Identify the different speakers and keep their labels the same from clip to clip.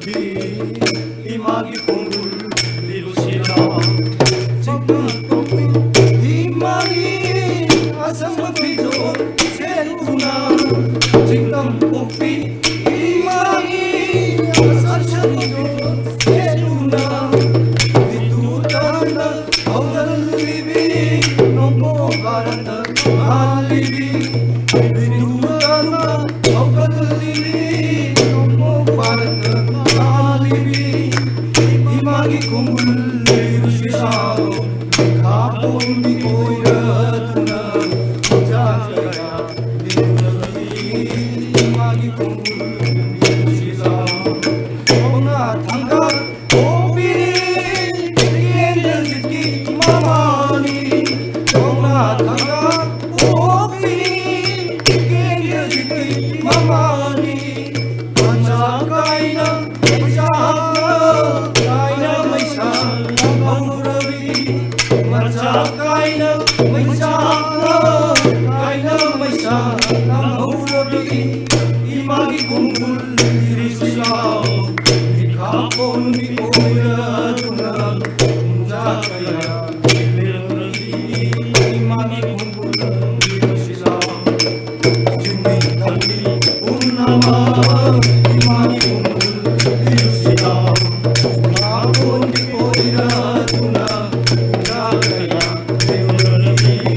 Speaker 1: 이마기 공을 이루시라 지금 또 이마기 아sam마 비조 세구나 지금 꼭비 이마기 아sam마 비조 세구나 비두단다 어달리비 넘고 가란다 알리비 비두단다 어달리비 넘고 가란다 이마기 공을 이루시사 가본이 보여두나 자자야 이마기 공을 이루시사 오나 당가 오비리 비엔들기 마마니 오나 당가 오비리 비엔들기 마마니 만사가이나 이마기 공을 이루시사 가본이 보여주나 자가야 이마기 공을 이루시사 준비하니 운나마 이마기 공을 이루시사 가본이 보여주나 자가야 이마기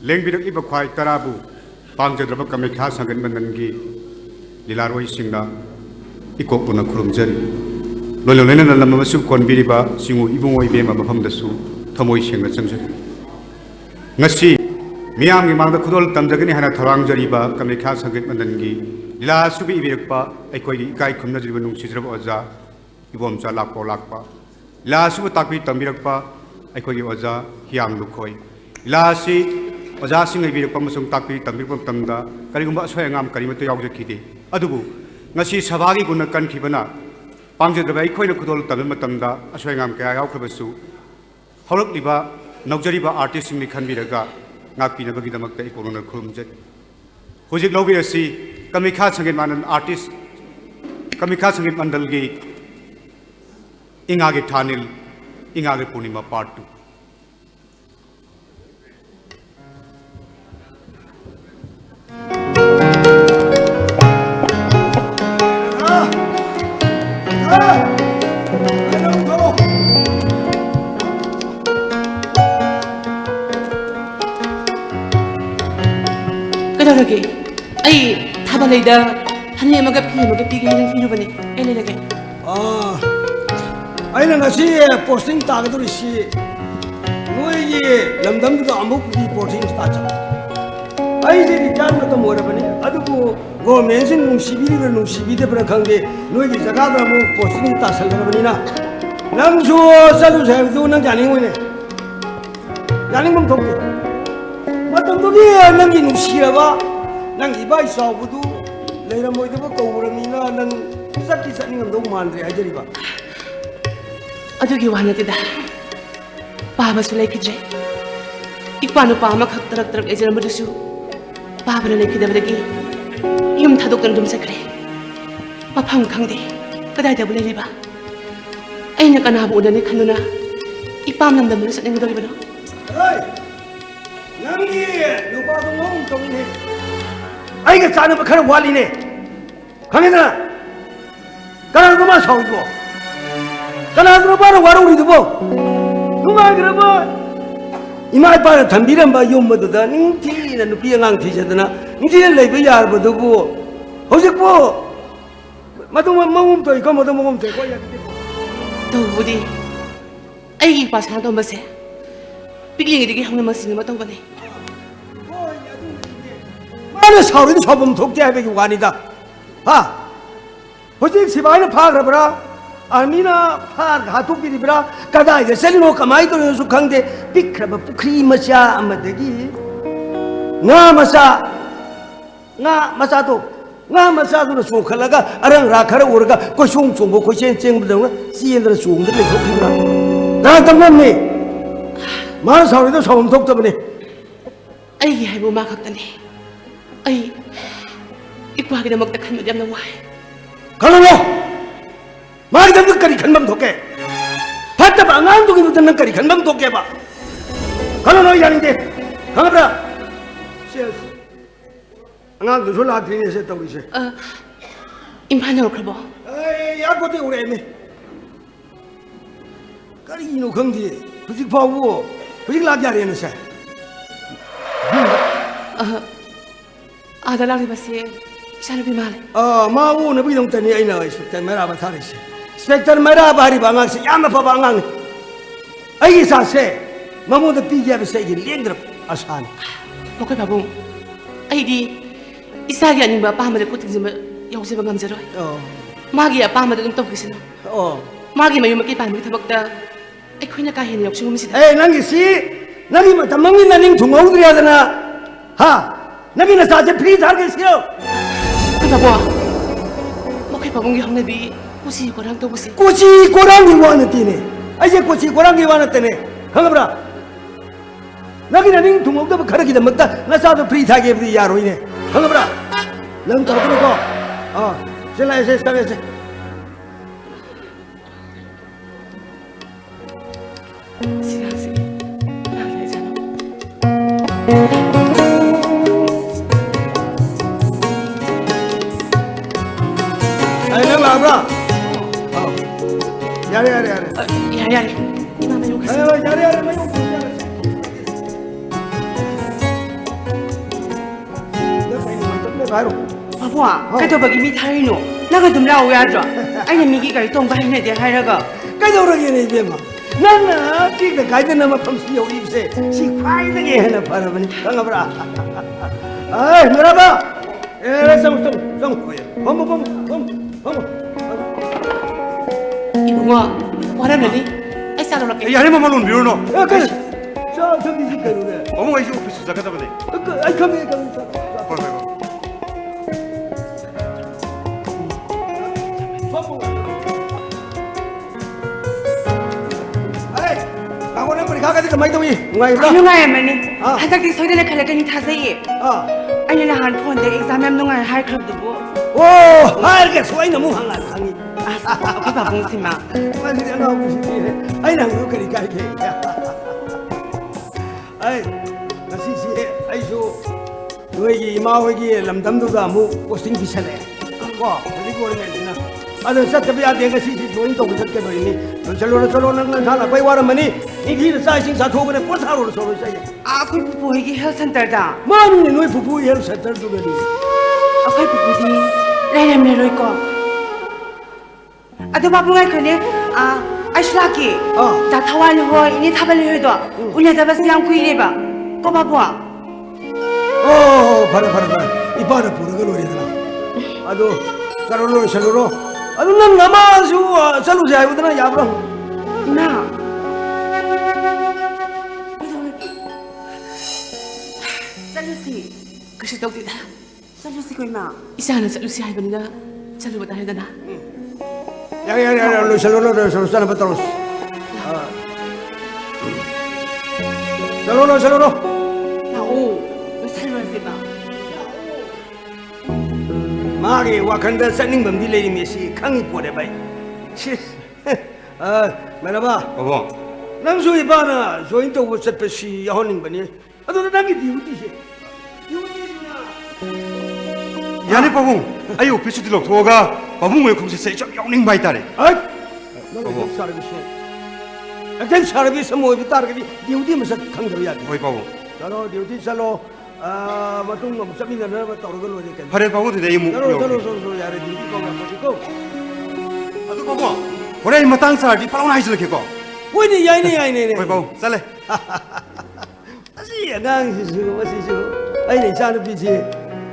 Speaker 2: लेंबिरक इब ख्वाई तराबु पांगजद्रब कमेख्या संगन मननगी लीलारोई सिंगना इकोपुना खुरुमजरी loilo lena na lamma su kon biriba singu ibung oi be ma mafam da su thamoi sengna changja ngasi miyam gi mangda khudol tamjagani hana tharang jariba kamekha sangit mandangi lila subi ibirakpa aikoi gi ikai khumna jriba nungsijrab oja ibom cha lakpa lila subu takpi tambirakpa aikoi gi oja hiang lukhoi lila si oja sing ibirakpa masung takpi tambirpa tamda karigumba soyangam karimata yaujaki adubu ngasi sabagi guna kan khibana pangjadraba aikhoina khudol tabe matamda asoyangam kaya yaukhabasu haurakliba naujariba artist sing ni khanbiraga ngakpinabagi damakta ikorona khurumjat hojik lobirasi kamikha sangit manan artist kamikha sangit mandalgi ingage thanil ingage purnima part 2
Speaker 3: 그러게 아이 타발레이다 한이 먹어 피게 하는 필요버네 엘레레게
Speaker 1: 아이는 같이 포스팅 따가도 시 너희 람담도 아무것도 포스팅 따자 아이들이 잘못도 모르버네 아두고 고 맨신 농시비데 브라칸게 너희 자가다 뭐 포스팅 따살거버니나 남주 살도 살도 난 자닝이네 자닝금 돕게 matang nang inusira nang iba isabudu leira mo ito ba kauramina nang sakit ning do mandre ajari ba
Speaker 3: adugi wanatida baba sulai kidre ikpanu pama khak tarak ejaram budusu baba na lekidabdagi yum thadok dum sakre mafam khangde kadai da bulai ba aina kanabu udani khanuna ipam namdam lu satning dori bano
Speaker 1: nangi lupa dong tongine ai ga chana ba khara wali ne khamena kana ko ma sawi bo kana ko ba waru ri bo numa gra ba ima ba thambiram ba yom ma da ning thi na nupi ngang thi jadana ning thi lai ba yar ba do bo hojik bo madum mangum to ko madum mangum to ko ya
Speaker 3: to budi ai pa sa do ma se bigling digi hangna ma sin ma tong bane
Speaker 1: 나는 사우리도 소범 독재하기 원이다. 호직 시바이는 파그라브라, 아미나 파 가톡비리브라, 가다이가 셀리노 가마이도 연속한데 비크라바 부크리 마샤 아마데기, 나 마사도 소칼라가 아랑 라카라 오르가 고숑 총고 고셴 쟁부정은 시엔들 소음들 내속히구나. 나 당연히 말 사우리도 소범 독재버네.
Speaker 3: 아이 하이고 마 각다네. ai ikwa gida magta khan madam na wai
Speaker 1: kalalo mari dam kari khanbam thoke hatta ba ngang du gi tan kari khanbam thoke ba kalalo yani de khamra ses ngang du sola thine se tawri se
Speaker 3: imphana khabo
Speaker 1: ai ya ko te ure me kari no khangdi hujik phawu hujik la ja re ne se
Speaker 3: ada lagi basi sana bimale
Speaker 1: mau nabi dong tani aina inspector mera ba thare se inspector mera bari bangang se yama pa bangang ai sa se mamu da pi ya be se gi lendra asan
Speaker 3: mokai babu ai di isagi ani ba pa ma de ko tingje ma yause ba ngamjaro magi ya pa ma de dum to kisino magi ma yuma ki pa mi thabak da ai khoina ka hin yok singum si
Speaker 1: nangi si nangi ma tamangi naning thungau dri adana Nabi na saja free target siyo.
Speaker 3: Kita buat. Mokai babungi hang nabi kusi korang tu kusi.
Speaker 1: Kusi korang di mana tini? Aje kusi korang di mana tini? Hang apa? Nabi na ning tunggu tu berkara kita mata nasa tu free target di yaro ini. Hang apa? Lang tahu tu ko. Sila ese sila ese.
Speaker 3: Sila si. Lang ese no.
Speaker 1: Abra. Yare.
Speaker 3: Yare. Mama yung kasi.
Speaker 1: Yare, may yung. Baru.
Speaker 3: 바보야, 그래도박이 미타리노. 나가 좀 나오야죠. 아니 미기가 동반해 대 하려가.
Speaker 1: 까다로우게 이제마. 나는 띠가 가이드나마 펌시 여기세. 시파이드게 하나 바라보니 강아브라. 아이 뭐라봐. 성. 범.
Speaker 3: 이봉아, 뭐라느니? 아이 싸돌아게.
Speaker 4: 야네 마마론 미로노.
Speaker 1: 야, 그, 저기 지켜루네.
Speaker 4: 어머가 이제 오피스 시작하다 보네.
Speaker 1: 아이 가면. 아이, 강원에 우리 가가지고 많이 더위.
Speaker 3: 누가야만이.
Speaker 1: 아.
Speaker 3: 한짝디 소리를 칼라가니 타세이.
Speaker 1: 아,
Speaker 3: 아니 나한 폰데 exam 누가 할 클럽도
Speaker 1: 오, 이렇게 소리 너무 강이.
Speaker 3: 아, 그 바봉시마.
Speaker 1: 완전히 안 나오고 싶네. 아이 난 그렇게 갈게. 아이, 나시시, 아이쇼. 너에게 이마에게 람담도가 뭐 고생 비싸네. 와, 그리고 오늘이나. 아들 사태비야 내가 시시 좋은 또 그렇게 버리니. 절로는 건 살아. 거기 와라마니. 이 길을 쌓이신 사토분에 꽃사로로 서로 쌓여.
Speaker 3: 아, 그 부부에게 헬센터다.
Speaker 1: 많이 너희 부부의 헬 센터도 그러니.
Speaker 3: 아, 그 부부지. 레렘레로 있고. 아도 바봉할 거네. 아, 아이슬라키. 나 타와리 호 이니 타발리 해도. 우리 다바스 양구 이래봐. 거 바보야.
Speaker 1: 바로. 이빨을 부르게 노리더라. 아도 살로로. 아도 난 남아서 살로지 아이거든 야브라.
Speaker 3: 나. 살루시. 그시 떡디다. 살루시 거이마. 이사는 살루시 하이번이나. 살루보다 해다나.
Speaker 1: 야, 살로로 사람 붙들어. 살로로.
Speaker 3: 나오. 살루시 봐.
Speaker 1: 마게 와칸다 산닝 범딜레이 메시 강이 보내 바이. 치. 말아봐.
Speaker 4: 어머.
Speaker 1: 남소이 바나 조인도 못set듯이 야혼닝 바니. 아도 나기 디우디시.
Speaker 4: 야네 바봉. 아이 오피스 들럭 도가 바봉의 공세세 좀 영ning 많이 따래.
Speaker 1: 아이. 너무 사르비시. 아까 사르비스 뭐비 따르기 디우디 무슨 강도야.
Speaker 4: 어이 바봉.
Speaker 1: 살로 디우디 살로 마tung ngom sami na na tawag lo ni kan.
Speaker 4: 바레 바봉도 내 이모.
Speaker 1: Salo ya re di ko ko.
Speaker 4: 아도 바봉. 올해 이 마땅 살기 팔아온 하이슬 개거.
Speaker 1: Woi ya ni.
Speaker 4: 어이 바봉. 살래.
Speaker 1: Asi ngang si su. Ai ni cha no bi chi.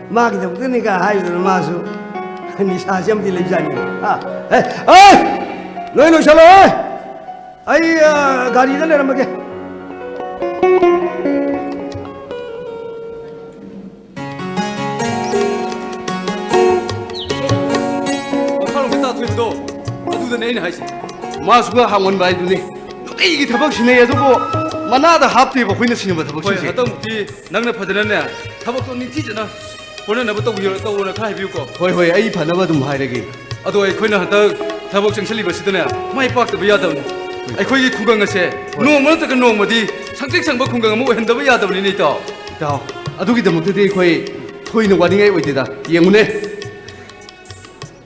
Speaker 1: Ma ki da ni ka hai lo ma su. Ni sa xiam di le ja ni. Ai! Loi lo salo. Ai gari da le ram ke.
Speaker 5: ꯑꯗꯨꯗꯅꯦ ꯑꯩꯅ ꯍꯥꯏꯁꯦ ꯃꯥꯁꯨꯒ ꯍꯥꯡꯉꯣꯟꯕ ꯍꯥꯏꯗꯨꯅꯤ ꯅꯨꯡꯇꯤꯒꯤ ꯊꯕꯛ ꯁꯤꯟꯅꯩ ꯑꯗꯨꯕꯨ ꯃꯅꯥꯗ ꯍꯥꯞꯇꯦꯕ ꯑꯩꯈꯣꯏꯅ ꯁꯤꯟꯅꯕ
Speaker 6: ꯍꯣꯏ
Speaker 5: ꯊꯕꯛꯁꯤꯡꯁꯦ
Speaker 6: ꯍꯟꯗꯛꯃꯨꯛꯇꯤ ꯅꯪꯅ ꯐꯖꯅꯅꯦ ꯊꯕꯛꯇꯣ ꯅꯤꯡꯊꯤꯖꯅ ꯍꯣꯠꯅꯅꯕ ꯇꯧꯑꯣꯅ ꯈꯔ ꯍꯥꯏꯕꯤꯌꯨꯀꯣ
Speaker 5: ꯍꯣꯏ ꯑꯩ ꯐꯅꯕ ꯑꯗꯨꯝ ꯍꯥꯏꯔꯒꯦ
Speaker 6: ꯑꯗꯣ ꯑꯩꯈꯣꯏꯅ ꯍꯟꯗꯛ ꯊꯕꯛ ꯆꯪꯁꯤꯜꯂꯤꯕꯁꯤꯗꯅꯦ ꯃꯥꯏ ꯄꯥꯛꯇꯕ ꯌꯥꯗꯕꯅꯤ ꯑꯩꯈꯣꯏꯒꯤ ꯈꯨꯡꯒꯪ ꯑꯁꯦ ꯅꯣꯡꯃ ꯅꯠꯇ꯭ꯔꯒ ꯅꯣꯡꯃꯗꯤ ꯁꯪꯇ꯭ꯔꯤꯛ ꯁꯪꯕ ꯈꯨꯡꯒꯪ ꯑꯃ ꯑꯣꯏꯍꯟꯗꯕ ꯌꯥꯗꯕꯅꯤꯅꯦ ꯏꯇꯥꯎ
Speaker 5: ꯏꯇꯥꯎ ꯑꯗꯨꯒꯤꯗꯃꯛꯇꯗꯤ ꯑꯩꯈꯣꯏ ꯊꯣꯏꯅ ꯋꯥꯅꯤꯡꯉꯥꯏ ꯑꯣꯏꯗꯦꯗ ꯌꯦꯡꯉꯨꯅꯦ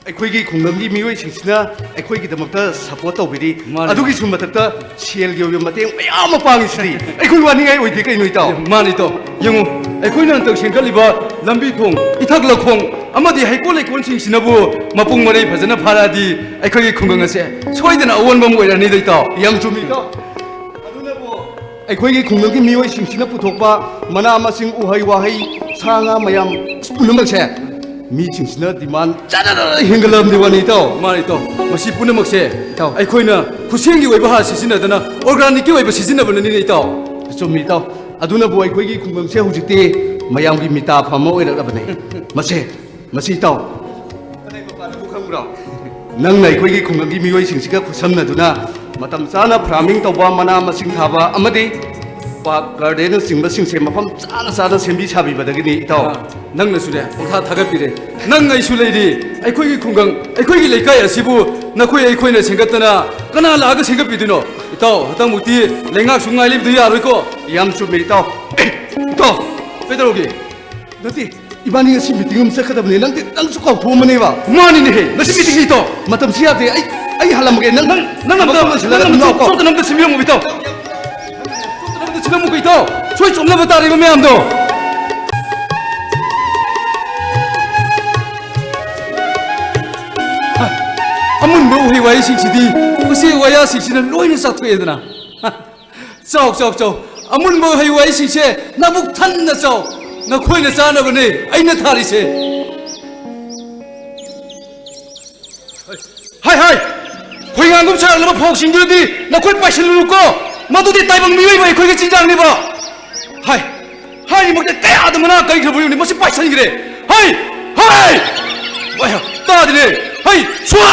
Speaker 5: ꯑꯩꯈꯣꯏꯒꯤ ꯈꯨꯡꯒꯪꯒꯤ ꯃꯤꯑꯣꯏꯁꯤꯡꯁꯤꯅ ꯑꯩꯈꯣꯏꯒꯤꯗꯃꯛꯇ ꯁꯄꯣꯔꯠ ꯇꯧꯕꯤꯔꯤ ꯑꯗꯨꯒꯤꯁꯨ ꯃꯊꯛꯇ ꯁꯦꯜꯒꯤ ꯑꯣꯏꯕ ꯃꯇꯦꯡ ꯃꯌꯥꯝ ꯑꯃ ꯄꯥꯡꯉꯤꯁꯤꯗꯤ ꯑꯩꯈꯣꯏ ꯋꯥꯅꯤꯡꯉꯥꯏ ꯑꯣꯏꯗꯦ ꯀꯩꯅꯣ ꯏꯇꯥꯎ
Speaker 6: ꯃꯥꯅꯤ ꯏꯇꯥꯎ ꯌꯦꯡꯉꯨ ꯑꯩꯈꯣꯏꯅ ꯍꯟꯗꯛ ꯁꯦꯝꯒꯠꯂꯤꯕ ꯂꯝꯕꯤ ꯊꯣꯡ ꯏꯊꯛ ꯂꯧꯈꯣꯡ ꯑꯃꯗꯤ ꯍꯩꯀꯣꯜ ꯂꯩꯀꯣꯜꯁꯤꯡꯁꯤꯅꯕꯨ ꯃꯄꯨꯡ ꯃꯔꯩ ꯐꯖꯅ ꯐꯥꯔꯛꯑꯗꯤ ꯑꯩꯈꯣꯏꯒꯤ ꯈꯨꯡꯒꯪ ꯑꯁꯦ ꯁꯣꯏꯗꯅ ꯑꯑꯣꯟꯕ ꯑꯃ ꯑꯣꯏꯔꯅꯤꯗ ꯏꯇꯥꯎ
Speaker 5: ꯌꯥꯝ ꯆꯨꯝꯃꯤ ꯏꯇꯥꯎ ꯑꯗꯨꯅꯕꯨ ꯑꯩꯈꯣꯏꯒꯤ ꯈꯨꯡꯒꯪꯒꯤ ꯃꯤꯑꯣꯏꯁꯤꯡꯁꯤꯅ ꯄꯨꯊꯣꯛꯄ ꯃꯅꯥ ꯃꯁꯤꯡ ꯎꯍꯩ ꯋꯥꯍꯩ ꯁꯥ ꯉꯥ ꯃꯌꯥꯝ ꯄꯨꯝꯅꯃꯛꯁꯦ ꯃꯤꯁꯤꯡꯁꯤꯅ ꯗꯤꯃꯥꯟ ꯆꯥꯗꯅ ꯍꯦꯟꯒꯠꯂꯕꯅꯤ ꯋꯥꯅꯤ ꯏꯇꯥꯎ
Speaker 6: ꯃꯥꯅꯤ ꯏꯇꯥꯎ ꯃꯁꯤ ꯄꯨꯝꯅꯃꯛꯁꯦ
Speaker 5: ꯏꯇꯥꯎ
Speaker 6: ꯑꯩꯈꯣꯏꯅ ꯈꯨꯠꯁꯦꯝꯒꯤ ꯑꯣꯏꯕ ꯍꯥꯔ ꯁꯤꯖꯤꯟꯅꯗꯅ ꯑꯣꯔꯒꯥꯅꯤꯛꯀꯤ ꯑꯣꯏꯕ ꯁꯤꯖꯤꯟꯅꯕꯅꯅꯤꯅꯦ ꯏꯇꯥꯎ
Speaker 5: ꯆꯨꯝꯃꯤ ꯏꯇꯥꯎ ꯑꯗꯨꯅꯕꯨ ꯑꯩꯈꯣꯏꯒꯤ ꯈꯨꯡꯒꯪꯁꯦ ꯍꯧꯖꯤꯛꯇꯤ ꯃꯌꯥꯝꯒꯤ ꯃꯤꯇꯥꯐꯝ ꯑꯃ ꯑꯣꯏꯔꯛꯂꯕꯅꯤ ꯃꯁꯤ ꯏꯇꯥꯎ ꯈꯪꯕ꯭ꯔꯣ ꯅꯪꯅ ꯑꯩꯈꯣꯏꯒꯤ ꯈꯨꯡꯒꯪꯒꯤ ꯃꯤꯑꯣꯏꯁꯤꯡꯁꯤꯒ ꯈꯨꯠꯁꯝꯅꯗꯨꯅ ꯃꯇꯝ ꯆꯥꯅ ꯐꯥꯔꯃꯤꯡ ꯇꯧꯕ ꯃꯅꯥ ꯃꯁꯤꯡ ꯊꯥꯕ ꯑꯃꯗꯤ ꯄꯥꯔꯛ ꯒꯥꯔꯗꯦꯟꯅꯆꯤꯡꯕꯁꯤꯡꯁꯦ ꯃꯐꯝ ꯆꯥꯅ ꯁꯦꯝꯕꯤ ꯁꯥꯕꯤꯕꯗꯒꯤꯅꯤ ꯏꯇꯥꯎ
Speaker 6: ꯅꯪꯅꯁꯨꯅꯦ ꯄꯪꯊꯥ ꯊꯥꯒꯠꯄꯤꯔꯦ ꯅꯪ ꯑꯩꯁꯨ ꯂꯩꯔꯤ ꯑꯩꯈꯣꯏꯒꯤ ꯈꯨꯡꯒꯪ ꯑꯩꯈꯣꯏꯒꯤ ꯂꯩꯀꯥꯏ ꯑꯁꯤꯕꯨ ꯑꯩꯈꯣꯏꯅ ꯁꯦꯝꯒꯠꯇꯅ ꯀꯅꯥ ꯂꯥꯛꯑꯒ ꯁꯦꯝꯒꯠꯄꯤꯗꯣꯏꯅꯣ ꯏꯇꯥꯎ ꯍꯟꯗꯛꯃꯨꯛꯇꯤ ꯂꯩꯉꯥꯛꯁꯨ ꯉꯥꯏꯂꯤꯕꯗꯨ ꯌꯥꯔꯣꯏꯀꯣ
Speaker 5: ꯌꯥꯝ ꯆꯨꯝꯃꯤ ꯏꯇꯥꯎ ꯏꯇꯥꯎ
Speaker 6: ꯀꯩꯗꯧꯔꯒꯦ
Speaker 5: ꯅꯠꯇꯦ ꯏꯕꯥꯅꯤ ꯉꯁꯤ ꯃꯤꯇꯤꯡ ꯑꯃ ꯆꯠꯀꯗꯕꯅꯤ ꯅꯪꯁꯨ ꯀꯥꯎꯊꯣꯛꯑꯝꯃꯅꯦꯕ
Speaker 6: ꯃꯥꯅꯤꯅꯦꯍꯦ ꯉꯁꯤ ꯃꯤꯇꯤꯡ ꯏꯇꯥꯎ
Speaker 5: ꯃꯇꯝꯁꯤ ꯌꯥꯗꯦ ꯑꯩ ꯍꯜꯂꯝꯃꯒꯦ ꯅꯪ
Speaker 6: ꯆꯣꯞꯇꯅ ꯑꯝꯇ ꯁꯤꯟꯕꯤꯔꯝꯃꯨ ꯏꯇꯥꯎ 지난번에 있다. 소위 좀 넘었다 이거 매암도. ꯑꯃꯨꯟꯕ ꯎꯍꯩ ꯋꯥꯍꯩꯁꯤꯡꯁꯤꯗꯤ ꯎꯆꯦꯛ ꯋꯥꯌꯥꯁꯤꯡꯁꯤꯅ ꯂꯣꯏꯅ ꯆꯥꯊꯣꯛꯑꯦꯗꯅ ꯆꯥꯎ ꯆꯥꯎ ꯆꯥꯎ ꯑꯃꯨꯟꯕ ꯎꯍꯩ ꯋꯥꯍꯩꯁꯤꯡꯁꯦ ꯅꯕꯨꯛ ꯊꯟꯅ ꯆꯥꯎ ꯅꯈꯣꯏꯅ ꯆꯥꯅꯕꯅꯦ ꯑꯩꯅ ꯊꯥꯔꯤꯁꯦ ꯍꯥꯏ ꯍꯥꯏ ꯈꯣꯏꯉꯥꯡꯒꯨꯝ ꯁꯥꯔꯛꯂꯕ ꯐꯧꯁꯤꯡꯗꯨꯗꯤ ꯅꯈꯣꯏ ꯄꯥꯏꯁꯤꯜꯂꯨꯀꯣ ꯃꯗꯨꯗꯤ ꯇꯥꯏꯕꯪ ꯃꯤꯑꯣꯏꯕ ꯑꯩꯈꯣꯏꯒꯤ ꯆꯤꯟꯖꯥꯛꯅꯦꯕ ꯍꯥꯏ ꯍꯥꯏꯔꯤꯃꯛꯇ ꯀꯌꯥꯗ ꯃꯅꯥ ꯀꯩꯈ꯭ꯔꯕ ꯌꯨꯅꯤ ꯃꯁꯤ ꯄꯥꯏꯁꯟꯈ꯭ꯔꯦ ꯍꯥꯏ ꯍꯥꯏ ꯇꯥꯗ꯭ꯔꯦ ꯍꯩ ꯁ꯭ꯋꯥ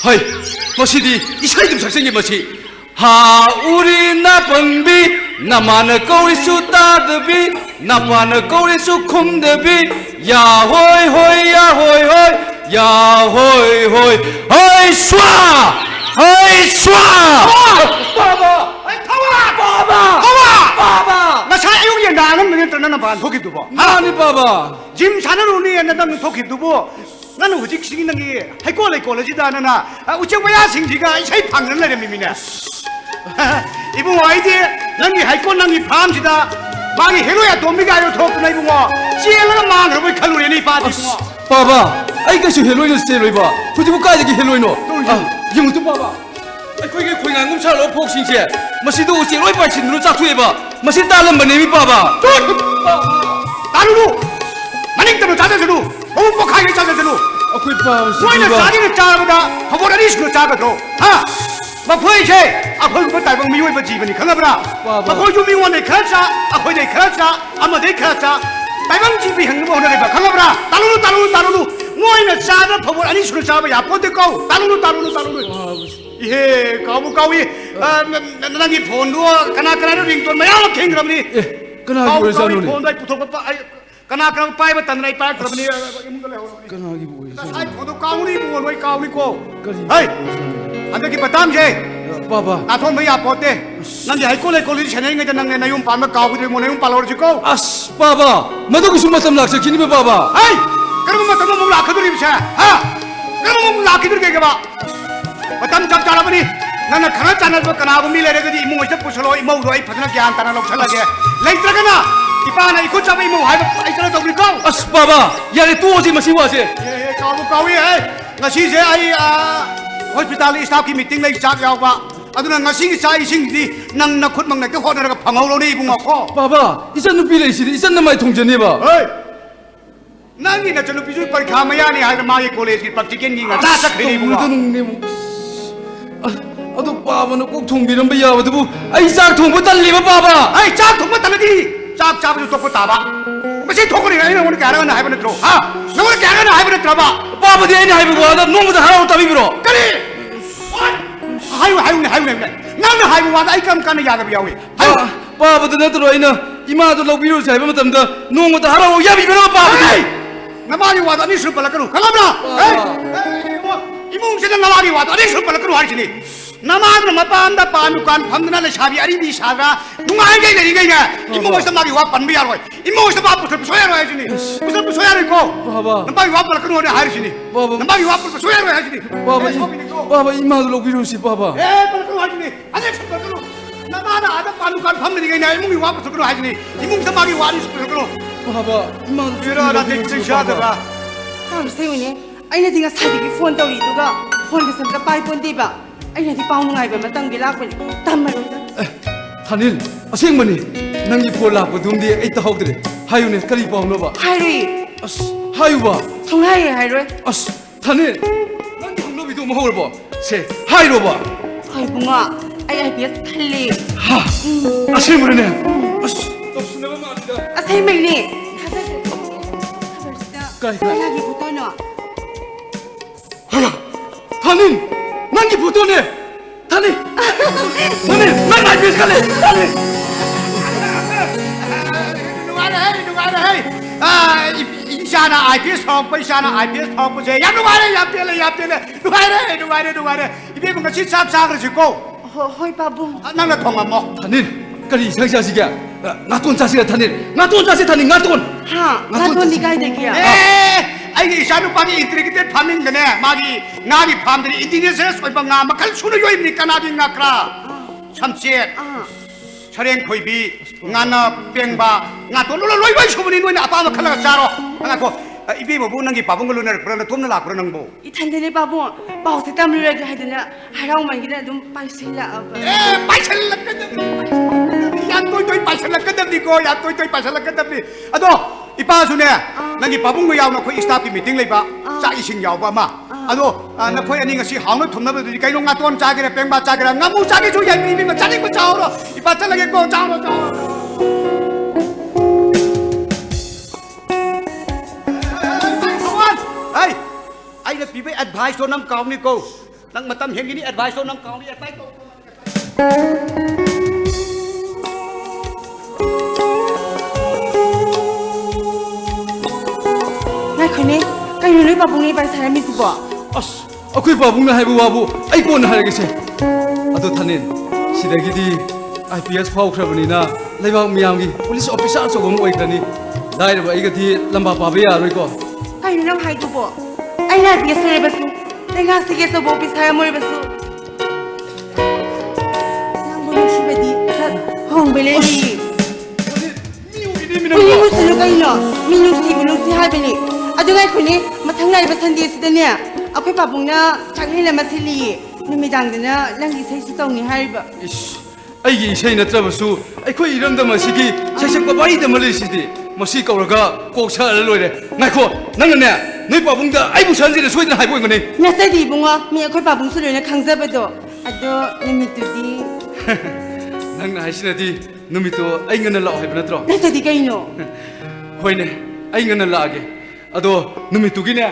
Speaker 6: ꯍꯩ ꯃꯁꯤꯗꯤ ꯏꯁꯩꯗꯨꯝ ꯁꯛꯆꯟꯒꯦ ꯃꯁꯤ ꯍꯥ ꯎꯔꯤ ꯅꯥꯄꯪꯕꯤ ꯅꯃꯥꯅ ꯀꯧꯔꯤꯁꯨ ꯇꯥꯗꯕꯤ ꯅꯄꯥꯅ ꯀꯧꯔꯤꯁꯨ ꯈꯨꯝꯗꯕꯤ ꯌꯥ ꯍꯣꯏ ꯍꯣꯏ ꯌꯥ ꯍꯣꯏ ꯍꯣꯏ 야 호이 호이 어이 쏴 어이 쏴
Speaker 1: 빠바 아이 타와 빠바 타와 빠바 나 사용이 나는 뭐 너는 반 토끼도 봐
Speaker 6: 아니 봐봐
Speaker 1: 짐 사는 우리 나는 토끼도 봐 나는 오직 신기는 게 할거래 거래지도 않으나 우체 뭐야 생지가 이사이 방을 내려 미미네 이분 와이디 난이 할거 난이 밤지다 망이 해로야 도미가요 토끼나 이분 뭐 찌엘라가 망을 왜 칼로리니 빠지 뭐
Speaker 6: 봐봐 아이 그시 헬로이노 스테로이바 도대체 까지기 헬로이노 이거 또 봐봐 아이고이게 고잉한금 살로 폭신세 마시도 오시 로이 빠신으로 짝투해봐 마시 딸은 뭐네미 봐봐
Speaker 1: 따르루 마닝따로 찾아주루 오복하게 찾아주루
Speaker 6: 아쿠이 봐봐
Speaker 1: 뭐이나 싸기는 짜보다 허보라니 수로 짜거든 아 마포이체 아포이고 딸방 미워이 버지버니 강아브라 마포이 좀 미워네 그렇자 아포이네 그렇자 아마데 그렇자 딸방 집이 행동 오늘에 봐 강아브라 따르루 뭐이나 짜다 허보라니 수로 짜봐 야포데고 따르루 예 가부가위 나나기 폰도 가나가나로 링톤 마야 캥그라브니
Speaker 6: 그나기 왜 사노니
Speaker 1: 폰도 붙어봐 가나가나 빠이바 단나이 빠이 그러브니
Speaker 6: 그나기 뭐야
Speaker 1: 사이 폰도 까우니 뭐 너희 까우니고 하이 안되기 바탐제
Speaker 6: 봐봐
Speaker 1: 나톤 뭐야 포테 난지 할콜레 콜리 챤행이 되는 나 용 밤에 까우들 뭐 내용 빨아오지고
Speaker 6: 아스 봐봐 마도 그 숨마탐 락서 기니베 봐봐
Speaker 1: 하이 그러면 뭐 너무 목 라크들이 비싸 하 그러면 목 라크들 개가 봐 바탐 잡자라보니 나는 가나 짜나도 가나고 밀레레거디 이모 이제 부서로 이모도 이 파트너 게 안타나 럭살라게 레이트라가나 이빠나 이코 잡아 이모 하이 아이스라 더블고
Speaker 6: 아스 봐봐 야래 또 오지 마시 와세
Speaker 1: 예 까우이 ngasi je ai hospital staff ki meeting lai chak yaw ba aduna ngasi ki chai sing di nang na khut mang na ke hodar ga phangau lo ni bunga kho
Speaker 6: 봐봐 이산 누비 레이시리 이산 나마이 통전해봐
Speaker 1: hey nangi na chalo pisu parikha maya ni ha ma ye college ki practical ni nga ta sak ni bunga
Speaker 6: 아도 빠바는 꼭 통비는 야와도 아이 짝 통보 달리바 빠바
Speaker 1: ai chak thong ma taladi chak chak ju tok ta ba masi thok ni ai na won ka ra na hai ba na tro ha na won ka ra na hai ba na tra ba
Speaker 6: 빠바디 애니 하이브고 나 농부도 하라고 따비비로
Speaker 1: kali hayu nang na hayu wa ai kam kan ya da ba yawi hayu
Speaker 6: 빠바도 내들어 이나 이마도 럭비로 잘 보면 담다 농부도 하라고 야비비로 빠바디
Speaker 1: namagi wa da ni su pala kanu kalabra hey imung se namagi wa da ni su pala kanu har chini namag na mapanda panu kan phamdna le shabi ari di saga nungai gai nei gai na imung se magi wa pan bi yaroi imung se ba pu so ya roi chini pu so ya roi ko
Speaker 6: 봐봐
Speaker 1: namagi wa pala kanu har chini
Speaker 6: 봐봐
Speaker 1: namagi wa pu so ya roi har chini
Speaker 6: 봐봐 이마도 럭비로 시 봐봐
Speaker 1: eh pala kanu har chini ane su pala kanu namada ada panu kan phamdna gai na imung wa pu so kanu har chini imung se magi wa ni su pala kanu
Speaker 6: 봐봐 이마도
Speaker 1: jira da dik chik sha da ba
Speaker 7: 세훈이 아이나디 가 사디기 폰 떠리두가 폰게 삼가 빠이 본디바 아이나디 빠우는 아이바 마땅기 라고니 담마로다
Speaker 6: 하닐 아생머니 낭기 폴라고 둠디 에이타 하우드레 하유네 까리 빠우노바
Speaker 7: 하이리
Speaker 6: 아스 하유바
Speaker 7: 성하이 하이리
Speaker 6: 아스 타닐 낭기 항로비도 먹을 봐세 하이로바
Speaker 7: 하이 붕아 아이 아이비에스 탈리
Speaker 6: 하 아생머네 아스 덥스네바 말이다
Speaker 7: 아세이메니
Speaker 6: 까이
Speaker 7: 아이나기 보도노
Speaker 6: 하야 타닐 낭기 보도네 타닐 타닐 난 아이비스 갈래 타닐
Speaker 1: Isana IPS talk pa Isana IPS talk pa je ya nuare ibe mo kasi sak sak ri ko
Speaker 7: 호이 바보
Speaker 1: nang na thong mo
Speaker 6: 타닐 까리 상샤시가 나돈 자시가 타닐 나돈 자시 타닐 나돈
Speaker 7: 하 나도 니가 되기야
Speaker 1: ai Isana pa ni integrated farming ne magi ngagi farm de indigenous oi ba nga makal sunu yoi ni kana bi ngakra chamche 차량 거이비 나나 뺑바 나도 놀러 로이바 쇼분이 노니 아빠도 칼라가 자로 하나고
Speaker 2: इबे मबु नंगी पाबंग lunar prawn तुमना लाक्र नंगबो
Speaker 7: इथानदने पाबुंग पाउसे तमलुरगे हाइदना हराउ मनगिना दुम पाइसेला अब
Speaker 2: ए पाइसल लक्कदबी या तोय पाइसल लक्कदबी को या तोय पाइसल लक्कदबी अदो इपा सुने नंगी पाबंग यावना खोई स्टाफ की मीटिंग लेबा चा इसिंग यावबा मा अदो नखोय अनि ngasi हाउन थुमना बदि काइनो ngaton चागेरे पेंबा चागेरा ngamu चागे छु याइ बिबि चागे को चाउरो इपा चलगे को चाउरो चाउरो Hey, I let people advice to nam kauni ko. Nang matam hengi ni advice to nam kauni advice ko.
Speaker 7: Ngai khone kai nui babung ni pai sara mi sibo
Speaker 6: ꯑꯁ ꯑꯩꯈꯣꯏ ꯄꯥꯕꯨꯡꯅ ꯍꯥꯏꯕ ꯋꯥꯕꯨ ꯑꯩ ꯀꯣꯟꯅ ꯍꯥꯏꯔꯒꯦꯁꯦ ꯑꯗꯣ ꯊꯥꯅꯤꯟ ꯁꯤꯗꯒꯤꯗꯤ IPS ꯐꯥꯎꯈ꯭ꯔꯕꯅꯤꯅ ꯂꯩꯕꯥꯛ ꯃꯤꯌꯥꯝꯒꯤ ꯄꯨꯂꯤꯁ ꯑꯣꯐꯤꯁꯥꯔ ꯑꯆꯧꯕ ꯑꯃ ꯑꯣꯏꯈ꯭ꯔꯅꯤ ꯂꯥꯏꯔꯕ ꯑꯩꯒꯗꯤ ꯂꯝꯕꯥ ꯄꯥꯕ ꯌꯥꯔꯣꯏꯀꯣ
Speaker 7: kai nui nam hai dubo ai na bias re basu tenga sige so bo bisaya moi basu nang bo shi bedi hong bele ni Ini musuh kai no minu si bulu si hai beni adu ngai khuni mathang lai ba sandi sidane akhoi babungna changni lama sili numidang dana langi sai si tong ni haiba
Speaker 6: 이씨 ꯑꯩꯒꯤ ꯏꯁꯩ ꯅꯠꯇ꯭ꯔꯕꯁꯨ ꯑꯩꯈꯣꯏ ꯏꯔꯝꯗꯝ ꯑꯁꯤꯒꯤ ꯁꯩꯁꯛꯄ ꯋꯥꯔꯤꯗ ꯑꯃ ꯂꯩꯔꯤꯁꯤꯗꯤ ꯃꯁꯤ ꯀꯧꯔꯒ ꯀꯣꯛ ꯁꯛꯑ ꯂꯣꯏꯔꯦ ꯉꯥꯏꯈꯣ ꯅꯪꯅꯅꯦ ꯅꯣꯏ ꯄꯥꯕꯨꯡꯗ ꯑꯩꯕꯨ ꯁꯟꯁꯤꯅ ꯁꯣꯏꯗꯅ ꯍꯥꯏꯕ ꯑꯣꯏꯒꯅꯤ
Speaker 7: nasadi bunga mi akhoi babung su loina khangjabado ado nimitudi
Speaker 6: ꯅꯪꯅ ꯍꯥꯏꯁꯤꯅꯗꯤ ꯅꯨꯃꯤꯠꯇꯣ ꯑꯩ ꯉꯟꯅ ꯂꯥꯛꯑꯣ ꯍꯥꯏꯕ ꯅꯠꯇ꯭ꯔꯣ
Speaker 7: nasadi kai no
Speaker 6: ꯍꯣꯏꯅꯦ ꯑꯩ ꯉꯟꯅ ꯂꯥꯛꯑꯒꯦ ꯑꯗꯣ ꯅꯨꯃꯤꯠꯇꯨꯒꯤꯅꯦ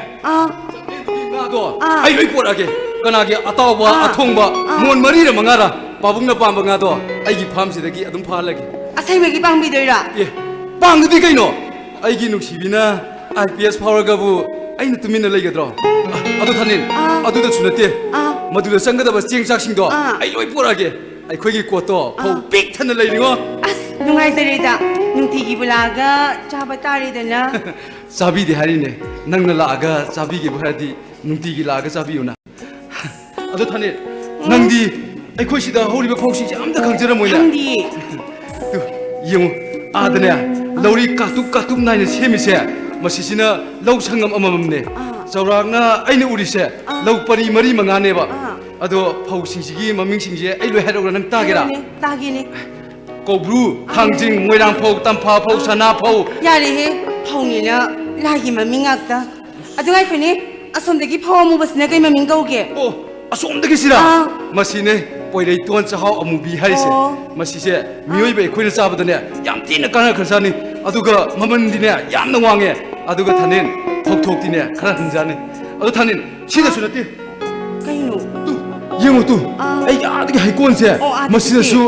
Speaker 6: ꯉꯥꯗꯣ ꯑꯩ ꯂꯣꯏ ꯄꯣꯔꯛꯑꯒꯦ ꯀꯅꯥꯒꯤ ꯑꯇꯥꯎꯕ ꯑꯊꯣꯡꯕ ꯃꯣꯟ ꯃꯔꯤꯔ ꯃꯉꯥꯔ ꯄꯥꯕꯨꯡꯅ ꯄꯥꯝꯕ ꯉꯥꯗꯣ ꯑꯩꯒꯤ ꯐꯥꯝꯁꯤꯗꯒꯤ ꯑꯗꯨꯝ ꯐꯥꯍꯜꯂꯒꯦ
Speaker 7: asai magi pangbi doira
Speaker 6: ꯑꯦ ꯄꯥꯡꯗꯗꯤ ꯀꯩꯅꯣ ꯑꯩꯒꯤ ꯅꯨꯡꯁꯤꯕꯤꯅ IPS ꯐꯥꯎꯔꯒꯕꯨ ꯑꯩꯅ ꯇꯨꯃꯤꯟꯅ ꯂꯩꯒꯗ꯭ꯔꯣ ꯑꯗꯣ ꯊꯥꯅꯤꯟ ꯑꯗꯨꯗꯁꯨ ꯅꯠꯇꯦ ꯃꯗꯨꯗ ꯆꯪꯒꯗꯕ ꯆꯦꯡ ꯆꯥꯛꯁꯤꯡꯗꯣ ꯑꯩ ꯂꯣꯏ ꯄꯣꯔꯛꯑꯒꯦ ꯑꯩꯈꯣꯏꯒꯤ ꯀꯣꯠꯇꯣ ꯐꯧ ꯄꯤꯛ ꯊꯟꯅ ꯂꯩꯔꯤꯉꯣ
Speaker 7: as nungai zareda nungtigi bulaga chaba taridana
Speaker 6: ꯆꯥꯕꯤꯗꯦ ꯍꯥꯏꯔꯤꯅꯦ ꯅꯪꯅ ꯂꯥꯛꯑꯒ ꯆꯥꯕꯤꯒꯦꯕꯨ ꯍꯥꯏꯔꯗꯤ ꯅꯨꯡꯇꯤꯒꯤ ꯂꯥꯛꯑꯒ ꯆꯥꯕꯤꯌꯨꯅ ꯑꯗꯣ ꯊꯥꯅꯤꯟ ꯅꯪꯗꯤ ꯑꯩꯈꯣꯏ ꯁꯤꯗ ꯍꯧꯔꯤꯕ ꯐꯧꯁꯤꯡꯁꯦ ꯑꯝꯇ ꯈꯪꯖꯔꯝꯃꯣꯏꯅ
Speaker 7: khangdi
Speaker 6: ꯇꯨ ꯌꯦꯡꯉꯨ ꯑꯥꯗꯅꯦ ꯂꯧꯔꯤ ꯀꯥꯇꯨꯞ ꯅꯥꯏꯅ ꯁꯦꯝꯃꯤꯁꯦ ꯃꯁꯤꯁꯤꯅ ꯂꯧ ꯁꯪꯉꯝ ꯑꯃꯃꯝꯅꯦ ꯆꯥꯎꯔꯥꯛꯅ ꯑꯩꯅ ꯎꯔꯤꯁꯦ ꯂꯧ ꯄꯔꯤ ꯃꯔꯤ ꯃꯉꯥꯅꯦꯕ ꯑꯗꯣ ꯐꯧꯁꯤꯡꯁꯤꯒꯤ ꯃꯃꯤꯡꯁꯤꯡꯁꯦ ꯑꯩ ꯂꯣꯏ ꯍꯥꯏꯔꯛꯎꯔ ꯅꯪ ꯇꯥꯒꯦꯔꯥ
Speaker 7: tagini
Speaker 6: ꯀꯧꯕ꯭ꯔꯨ ꯊꯥꯡꯖꯤꯡ ꯃꯣꯏꯔꯥꯡ ꯐꯧ ꯇꯝꯐꯥ ꯐꯧ ꯁꯅꯥ ꯐꯧ
Speaker 7: yare he phaunina lagi maming akta adungai khuni asomdagi phawamu basna kai maming kauge
Speaker 6: ꯑꯣ ꯑꯁꯣꯝꯗꯒꯤꯁꯤꯔꯥ ꯃꯁꯤꯅꯦ ꯄꯣꯏꯔꯩ ꯇꯣꯟ ꯆꯥꯍꯥꯎ ꯑꯃꯨꯕꯤ ꯍꯥꯏꯔꯤꯁꯦ ꯃꯁꯤꯁꯦ ꯃꯤꯑꯣꯏꯕ ꯑꯩꯈꯣꯏꯅ ꯆꯥꯕꯗꯅꯦ ꯌꯥꯝ ꯊꯤꯅ ꯀꯥꯟꯅꯈ꯭ꯔꯖꯥꯠꯅꯤ ꯑꯗꯨꯒ ꯃꯃꯟꯗꯤꯅꯦ ꯌꯥꯝꯅ ꯋꯥꯡꯉꯦ ꯑꯗꯨꯒ ꯊꯥꯅꯤꯟ ꯐꯧꯊꯣꯛꯇꯤꯅꯦ ꯈꯔ ꯍꯟꯖꯥꯅꯤ ꯑꯗꯣ ꯊꯥꯅꯤꯟ ꯁꯤꯗꯁꯨ ꯅꯠꯇꯦ
Speaker 7: kaino
Speaker 6: ꯌꯦꯡꯉꯨ ꯇꯨ ꯑꯩ ꯑꯥꯗꯒꯤ ꯍꯩꯀꯣꯜꯁꯦ
Speaker 7: ꯑꯥꯗꯒꯤ.
Speaker 6: ꯃꯁꯤꯗꯁꯨ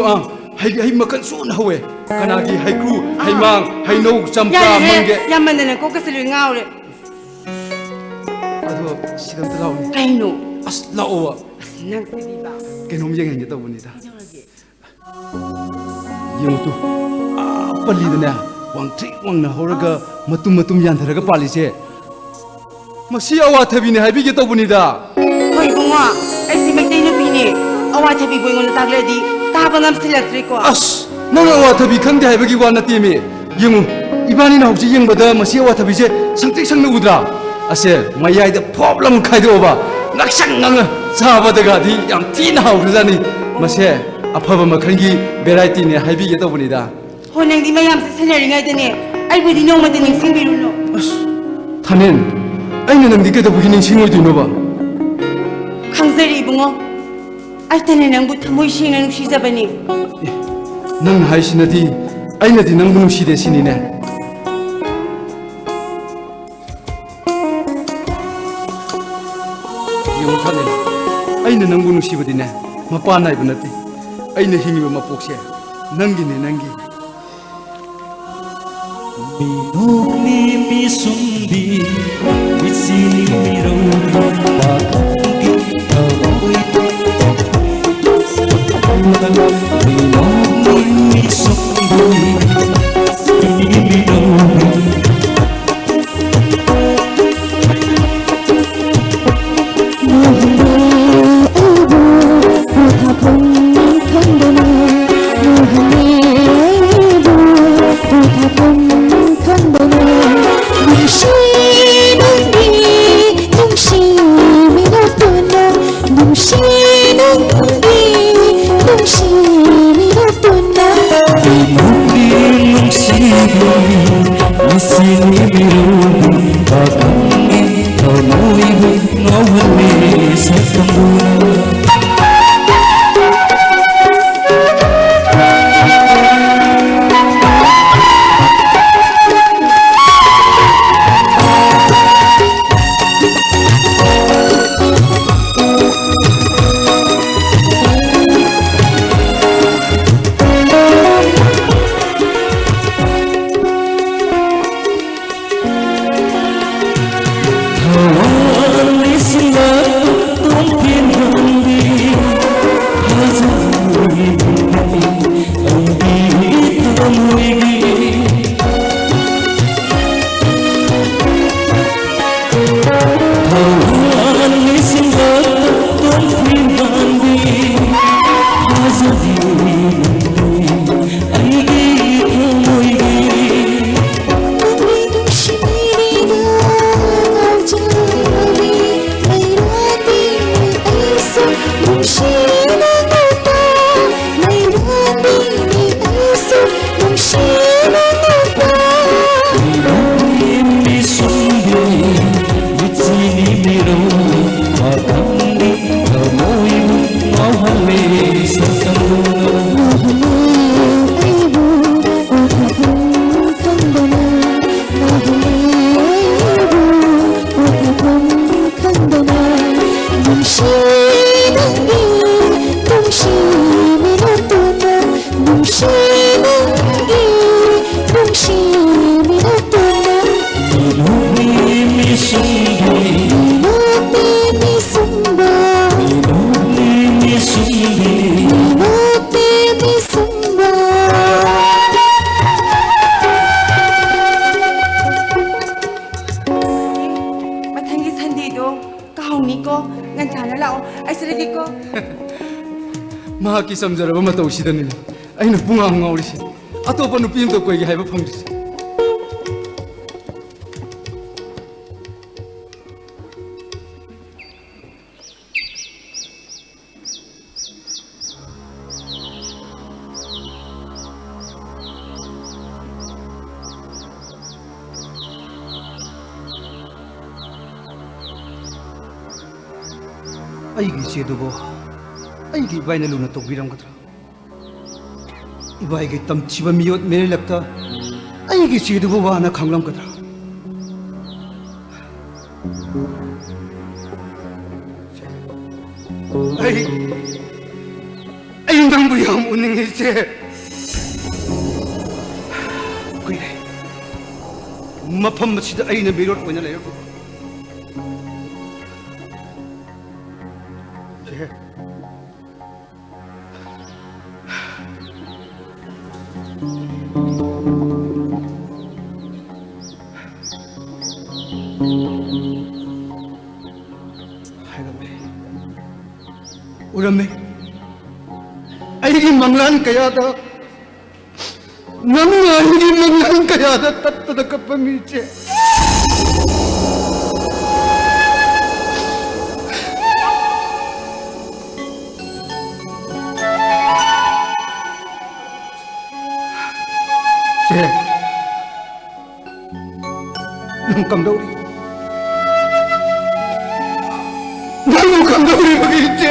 Speaker 6: ꯍꯩ ꯃꯈꯜ ꯁꯨꯅ ꯍꯧꯋꯦ ꯀꯅꯥꯒꯤ ꯍꯩꯀ꯭ꯔꯨ ꯍꯩꯃꯥꯡ ꯍꯩꯅꯧ ꯆꯝꯄ꯭ꯔꯥ
Speaker 7: yare
Speaker 6: ꯃꯪꯒꯦ
Speaker 7: he yamandana kokasulu ngaure
Speaker 6: ꯑꯗꯣ ꯁꯤꯗ ꯑꯝꯇ ꯂꯥꯛꯑꯣꯅꯦ
Speaker 7: kaino
Speaker 6: ꯑꯁ ꯂꯥꯛꯑꯣꯕ
Speaker 7: nang sidiba
Speaker 6: ꯀꯩꯅꯣꯝ ꯌꯦꯡꯍꯟꯒꯦ ꯇꯧꯕꯅꯤꯗ ꯌꯦꯡꯉꯨ ꯇꯨ ꯄꯜꯂꯤꯗꯅꯦ ꯋꯥꯡꯊ꯭ꯔꯤꯛ ꯋꯥꯡꯅ ꯍꯧꯔꯒ ꯃꯇꯨꯝ ꯌꯥꯟꯊꯔꯒ ꯄꯥꯜꯂꯤꯁꯦ ꯃꯁꯤ ꯑꯋꯥꯊꯕꯤꯅꯦ ꯍꯥꯏꯕꯤꯒꯦ ꯇꯧꯕꯅꯤꯗ
Speaker 7: hoi bunga aisi maitai no bine awa thabi boingon tagledi taba ngam silaktre ko
Speaker 6: ꯑꯁ ꯅꯪ ꯑꯋꯥꯊꯕꯤ ꯈꯪꯗꯦ ꯍꯥꯏꯕꯒꯤ ꯋꯥ ꯅꯠꯇꯦꯃꯤ ꯌꯦꯡꯉꯨ ꯏꯕꯥꯅꯤꯅ ꯍꯧꯖꯤꯛ ꯌꯦꯡꯕꯗ ꯃꯁꯤ ꯑꯋꯥꯊꯕꯤꯁꯦ ꯁꯪꯇ꯭ꯔꯤꯛ ꯁꯪꯅ ꯎꯗ꯭ꯔꯥ ꯑꯁꯦ ꯃꯌꯥꯏꯗ ꯐꯣꯞ ꯂꯥꯎꯅ ꯈꯥꯏꯗꯣꯛꯑꯕ ꯉꯛꯁꯪ ꯉꯪꯉ ꯆꯥꯕꯗꯒꯗꯤ ꯌꯥꯝ ꯊꯤꯅ ꯍꯥꯎꯈ꯭ꯔꯖꯥꯠꯅꯤ ꯃꯁꯦ ꯑꯐꯕ ꯃꯈꯜꯒꯤ ꯚꯦꯔꯥꯏꯇꯤꯅꯦ ꯍꯥꯏꯕꯤꯒꯦ ꯇꯧꯕꯅꯤꯗ
Speaker 7: honangdi mayam se seneringaidane aibudi nomada ningsingbiruno
Speaker 6: ꯑꯁ ꯊꯥꯅꯤꯟ ꯑꯩꯅ ꯅꯪꯗꯤ ꯀꯩꯗꯧꯕꯒꯤ ꯅꯤꯡꯁꯤꯡꯉꯣꯏꯗꯣꯏꯅꯣꯕ
Speaker 7: khangzari bungo aitane nangbu thamoi sengna nuksijabani
Speaker 6: ꯅꯪꯅ ꯍꯥꯏꯁꯤꯅꯗꯤ ꯑꯩꯅꯗꯤ ꯅꯪꯕꯨ ꯅꯨꯡꯁꯤꯗꯦ ꯁꯤꯅꯤꯅꯦ ꯌꯦꯡꯉꯨ ꯊꯥꯅꯤꯟ ꯑꯩꯅ ꯅꯪꯕꯨ ꯅꯨꯡꯁꯤꯕꯗꯤꯅꯦ ꯃꯄꯥ ꯅꯥꯏꯕ ꯅꯠꯇꯦ ꯑꯩꯅ ꯍꯤꯡꯉꯤꯕ ꯃꯄꯣꯛꯁꯦ ꯅꯪꯒꯤꯅꯦ ꯅꯪꯒꯤ
Speaker 8: Minumi misumbi Wisini miro Patugi Kawai Minumi misumbi Wisini miro
Speaker 9: Wish
Speaker 7: ꯃꯊꯪꯒꯤ ꯁꯟꯗꯦꯗꯣ ꯀꯥꯎꯅꯤꯀꯣ ꯉꯟꯇꯥꯅ ꯂꯥꯛꯑꯣ ꯑꯩ ꯁꯤꯗꯒꯤꯀꯣ
Speaker 6: ꯃꯍꯥꯛꯀꯤ ꯆꯝꯖꯔꯕ ꯃꯇꯧꯁꯤꯗꯅꯤꯅꯦ ꯑꯩꯅ ꯄꯨꯡꯉꯥꯎ ꯉꯥꯎꯔꯤꯁꯤ ꯑꯇꯣꯞꯄ ꯅꯨꯄꯤ ꯑꯃꯇ ꯀꯣꯏꯒꯦ ꯍꯥꯏꯕ ꯐꯪꯗ꯭ꯔꯤꯁꯤ
Speaker 5: ꯑꯩꯒꯤ ꯏꯆꯦꯗꯨꯕꯨ ꯑꯩꯒꯤ ꯏꯕꯥꯏꯅ ꯂꯨꯅ ꯇꯧꯕꯤꯔꯝꯒꯗ꯭ꯔꯥ? ꯏꯕꯥꯏꯒꯤ ꯇꯝꯊꯤꯕ ꯃꯤꯑꯣꯠ ꯃꯤꯔꯩꯂꯛꯇ ꯑꯩꯒꯤ ꯏꯆꯦꯗꯨꯕꯨ ꯋꯥꯅ ꯈꯪꯂꯝꯒꯗ꯭ꯔꯥ? ꯑꯩ ꯅꯪꯕꯨ ꯌꯥꯝ ꯎꯅꯤꯡꯉꯤ ꯏꯆꯦ. ꯀꯨꯏꯔꯦ ꯃꯐꯝ ꯑꯁꯤꯗ ꯑꯩꯅ ꯃꯤꯔꯣꯠ ꯑꯣꯏꯅ ꯂꯩꯔꯛꯄ. 우람매 아이기 망란 가야다 너는 아이기 망란 가야다 따따다 까빠미지 제 눈감독이 나무 감독이 여기 있지.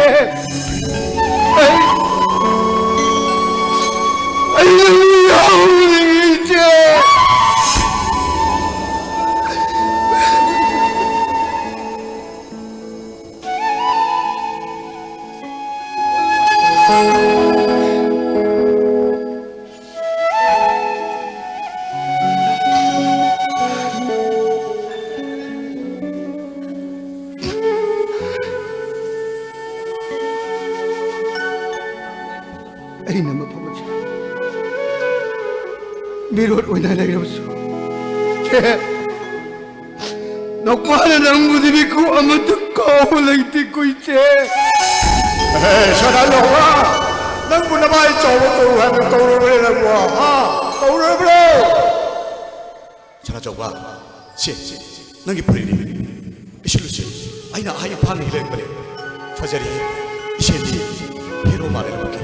Speaker 5: ꯑꯩꯅ ꯃꯐꯝ ꯑꯁꯤꯗ ꯃꯤꯔꯣꯠ ꯑꯣꯏꯅ ꯂꯩꯔꯕꯁꯨ ꯅꯣꯛꯄꯥꯅ ꯅꯪꯕꯨꯗꯤ ꯃꯤꯀꯨ ꯑꯃꯠꯇ ꯀꯥꯎꯕ ꯂꯩꯇꯦꯀꯣ ꯏꯆꯦ.
Speaker 1: ꯁꯅꯥꯂꯧꯕ ꯅꯪꯕꯨ ꯅꯃꯥꯏ ꯆꯥꯎꯕ ꯀꯧꯔꯨ ꯍꯥꯏꯕ ꯀꯧꯔꯕ꯭ꯔꯦ ꯅꯪꯕꯨ ꯀꯧꯔꯕ꯭ꯔꯣ?
Speaker 9: ꯁꯅꯥꯆꯧꯕ ꯁꯤ ꯅꯪꯒꯤ ꯐꯨꯔꯤꯅꯤ ꯏꯁꯤꯜꯂꯨꯁꯤ ꯑꯩꯅ ꯑꯍꯩ ꯐꯥꯅ ꯍꯤꯂꯛꯄꯅꯦ ꯐꯖꯔꯤ 이시엔디 헤로 말해볼게.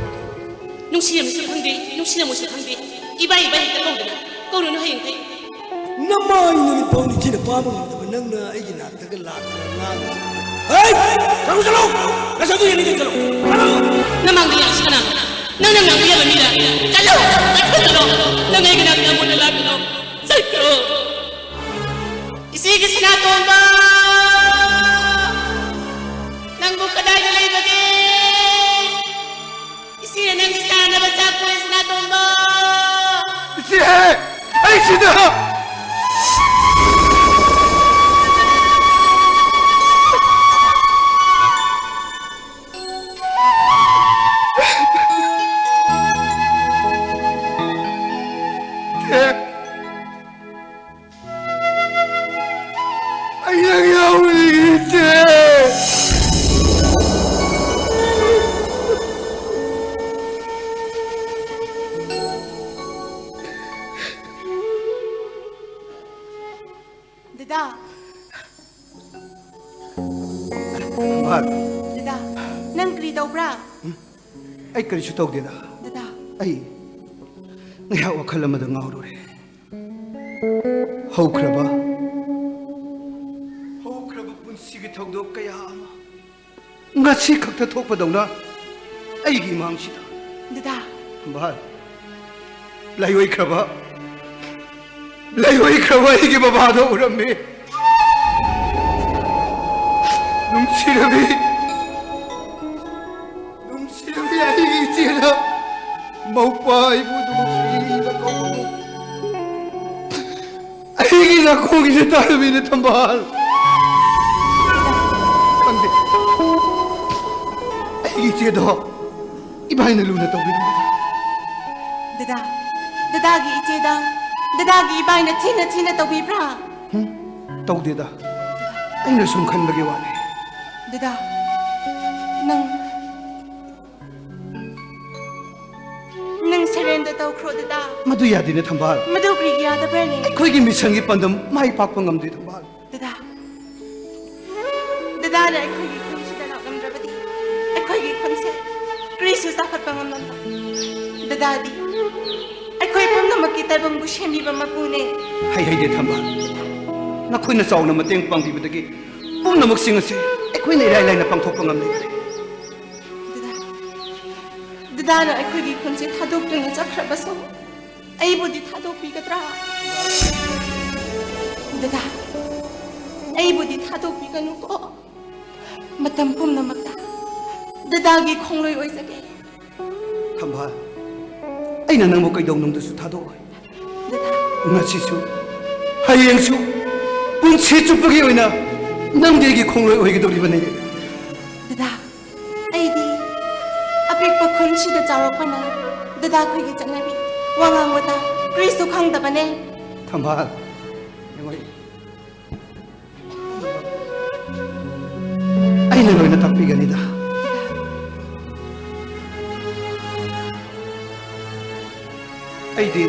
Speaker 3: ꯅꯨꯡꯁꯤꯔꯝꯁꯨ ꯈꯪꯗꯦ ꯅꯨꯡꯁꯤꯔꯝꯃꯁꯨ ꯈꯪꯗꯦ ꯏꯕꯥ ꯏꯕꯥ ꯍꯦꯛꯇ ꯀꯧꯗꯅ ꯀꯧꯔꯨꯅꯨ ꯍꯌꯦꯡꯈꯩ
Speaker 1: ꯅꯃꯥꯏ ꯅꯨꯃꯤꯠ ꯐꯥꯎꯅꯤ ꯁꯤꯅ ꯄꯥꯕ ꯉꯝꯗꯕ ꯅꯪꯅ ꯑꯩꯒꯤ ꯅꯥꯛꯇꯒ ꯂꯥꯛꯇꯅ ꯉꯥꯡꯉꯤ. ꯍꯩ ꯆꯠꯂꯨ ꯆꯠꯂꯨ ꯅꯁꯛꯇꯨ ꯌꯦꯡꯅꯤꯡꯉꯦ ꯆꯠꯂꯨ ꯆꯠꯂꯨ.
Speaker 3: ꯅꯃꯥꯡꯗ ꯌꯥꯝꯁꯤ ꯀꯅꯥꯅꯣ ꯅꯪꯅ ꯉꯥꯡꯕ ꯌꯥꯕ ꯃꯤꯔ ꯆꯠꯂꯣ ꯆꯠꯈ꯭ꯔꯣ ꯅꯪ ꯑꯩꯒꯤ ꯅꯥꯛꯇ ꯑꯃꯨꯛꯇ ꯂꯥꯛꯀꯅꯣ ꯆꯠꯈ꯭ꯔꯣ. 이세계 스나돈바 낭부 까다이가 레이버게 이시에 낭지 사나바 잡고 스나돈바
Speaker 5: 이제 아이시다.
Speaker 7: Dada.
Speaker 5: Mahal.
Speaker 7: Dada, nang kri daw tawbra?
Speaker 5: Ai kari su tawde da.
Speaker 7: Dada.
Speaker 5: Ai ngaya wakhal amada ngaurure. Haukraba punsi gi thogdok kaya ama ngasi khakta thokpadawna aigi mangshida.
Speaker 7: Dada.
Speaker 5: Bahal layoi kraba aigi babado uramme nungsirabi aigi chela maupa ibu nungsira kamu aigi na kogi na tarbi na tambal pande aigi chedo ibai na luna tawbi
Speaker 7: Dada. Dadagi icheda. Dadagi ibai na china tawbibra?
Speaker 5: tawdeda aina sum khanbagi wani
Speaker 7: Dada. Nang surrender tawkhro dada.
Speaker 5: madu yadine thambal
Speaker 7: Madu krigi yada brani.
Speaker 5: ꯑꯩꯈꯣꯏꯒꯤ ꯃꯤꯁꯟꯒꯤ ꯄꯥꯟꯗꯝ ꯃꯥꯏ ꯄꯥꯛꯄ ꯉꯝꯗꯦ ꯊꯝꯕꯥꯜ
Speaker 7: Dada. Dada na aikoigi khonsida laklamdrabadi. Aikoigi khonse krisu sakhatpa ngamnamba. Dada di. Aikoi pumnamakki taibangbu shembiba mapune.
Speaker 5: ꯍꯩꯗꯦ ꯊꯝꯕꯥꯜ ꯅꯈꯣꯏꯅ ꯆꯥꯎꯅ ꯃꯇꯦꯡ ꯄꯥꯡꯕꯤꯕꯗꯒꯤ ꯄꯨꯝꯅꯃꯛꯁꯤꯡ ꯑꯁꯤ ꯑꯩꯈꯣꯏꯅ ꯏꯔꯥꯏ ꯂꯥꯏꯅ ꯄꯥꯡꯊꯣꯛꯄ ꯉꯝꯂꯤꯕꯅꯤ
Speaker 7: Dada na aikoigi khonse thadokduna chakhrabaso. Aibudi thadokbigadra. Dada. Aibudi thadokbiganu ko. Matam pumnamakta. Dadagi khongloi oisage.
Speaker 5: ꯊꯝꯕꯥꯜ ꯑꯩꯅ ꯅꯪꯕꯨ ꯀꯩꯗꯧꯅꯨꯡꯗꯁꯨ ꯊꯥꯗꯣꯛꯑꯣꯏ
Speaker 7: Dada.
Speaker 5: ꯉꯁꯤꯁꯨ ꯍꯌꯦꯡꯁꯨ ꯄꯨꯟꯁꯤ ꯆꯨꯞꯄꯒꯤ ꯑꯣꯏꯅ ꯅꯪꯗꯤ ꯑꯩꯒꯤ ꯈꯣꯡꯂꯣꯏ ꯑꯣꯏꯒꯗꯧꯔꯤꯕꯅꯤ
Speaker 7: Dada. Aidi. Apikpa khonsida charakpana. Dada khoigi chanabi. Wangangwata. Kristu khangdabane.
Speaker 5: ꯊꯝꯕꯥꯜ ꯌꯦꯡꯉꯣꯏ ꯑꯩꯅ ꯂꯣꯏꯅ ꯇꯥꯛꯄꯤꯒꯅꯤꯗ ꯑꯩꯗꯤ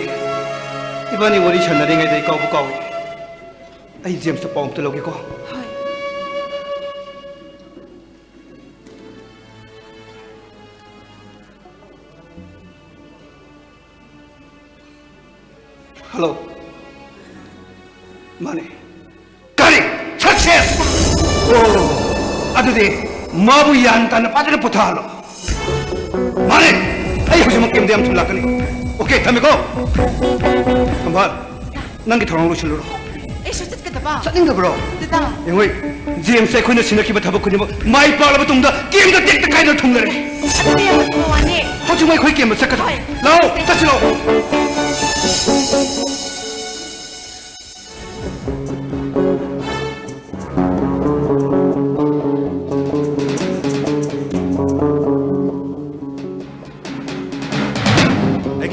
Speaker 5: 이번에 우리 전날행에 까고 까고 아이 제임스 뻥 들어오기고
Speaker 7: Hoi.
Speaker 5: 할로 마네 까리 success 오 아두디 마부 양단을 빠져를 부탁하러 마네 아이 혹시 뭐 게임 대함 tul라까니 오케이 담이고 한번 난게 돌아오는 실로로
Speaker 7: Esho chitkadaba.
Speaker 5: ꯆꯠꯅꯤꯡꯗ bro
Speaker 7: Dada.
Speaker 5: ꯌꯦꯡꯉꯣꯏ ꯖꯦꯝꯁ ꯑꯩꯈꯣꯏꯅ ꯁꯤꯟꯅꯈꯤꯕ ꯊꯕꯛ ꯈꯨꯗꯤꯡꯃꯛ ꯃꯥꯏ ꯄꯥꯛꯂꯕ ꯃꯇꯨꯡꯗ ꯒꯦꯝꯗ ꯇꯦꯛꯇ ꯀꯥꯏꯅ ꯊꯨꯡꯂꯔꯦ
Speaker 7: Adubi ang mawani.
Speaker 5: ꯍꯧꯖꯤꯛ ꯑꯩꯈꯣꯏ ꯒꯦꯝꯗ ꯆꯠꯀꯗꯧ ꯂꯥꯛꯑꯣ ꯆꯠꯁꯤ ꯂꯥꯛꯑꯣ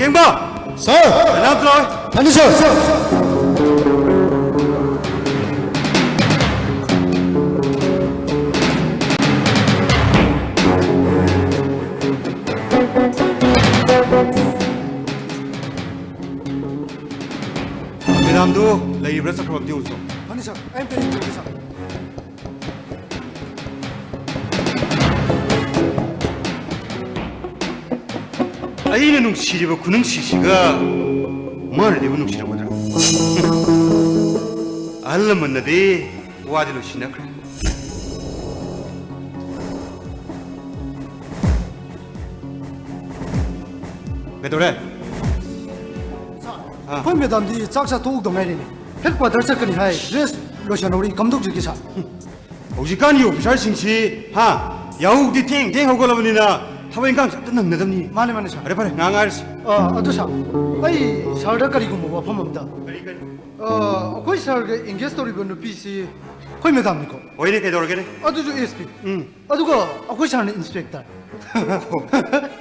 Speaker 4: Gengba!
Speaker 9: Sir!
Speaker 4: Anam rồi!
Speaker 9: 아니 sir!
Speaker 4: Madam도 레이브레 sakram di uso.
Speaker 9: 아니 sir, I'm telling you sir.
Speaker 4: 아이는 눅시리고 구능 시시가 뭐를 내고 눅시라고 하더라. 알라면 나디 와디로 시나 그래. 왜도래?
Speaker 9: ꯍꯣꯏ ꯃꯦꯗꯥꯝꯗꯤ ꯆꯥꯛ ꯆꯥꯊꯣꯛꯎꯗ ꯉꯥꯏꯔꯤꯅꯦ ꯍꯦꯗꯀ꯭ꯋꯥꯇꯔ ꯆꯠꯀꯅꯤ ꯍꯥꯏ ꯗ꯭ꯔꯦꯁ ꯂꯣꯏꯁꯟꯍꯧꯔꯤ ꯀꯝꯗꯧꯖꯒꯦ ꯁꯥꯔ
Speaker 4: 오직간이 오피셜싱시 하 야우디 땡땡 하고라버니나 타바인강 잡든 능나답니.
Speaker 9: 마네 마네 사
Speaker 4: 그래 그래 낭알시.
Speaker 9: ꯑꯗꯨ ꯁꯥꯔ ꯑꯩ ꯁꯥꯔꯗ ꯀꯔꯤꯒꯨꯝꯕ ꯋꯥꯐꯝ ꯑꯝꯇ
Speaker 4: 그리 그리.
Speaker 9: ꯑꯩꯈꯣꯏ ꯁꯥꯔꯒ ꯑꯦꯡꯒꯦꯖ ꯇꯧꯔꯤꯕ ꯅꯨꯄꯤꯁꯤ ꯑꯩꯈꯣꯏ ꯃꯦꯗꯥꯝꯅꯤꯀꯣ
Speaker 4: 오이네 개도르게네.
Speaker 9: ꯑꯗꯨꯁꯨ ASP ꯑꯗꯨꯒ ꯑꯩꯈꯣꯏ ꯁꯥꯔꯅ 인스펙터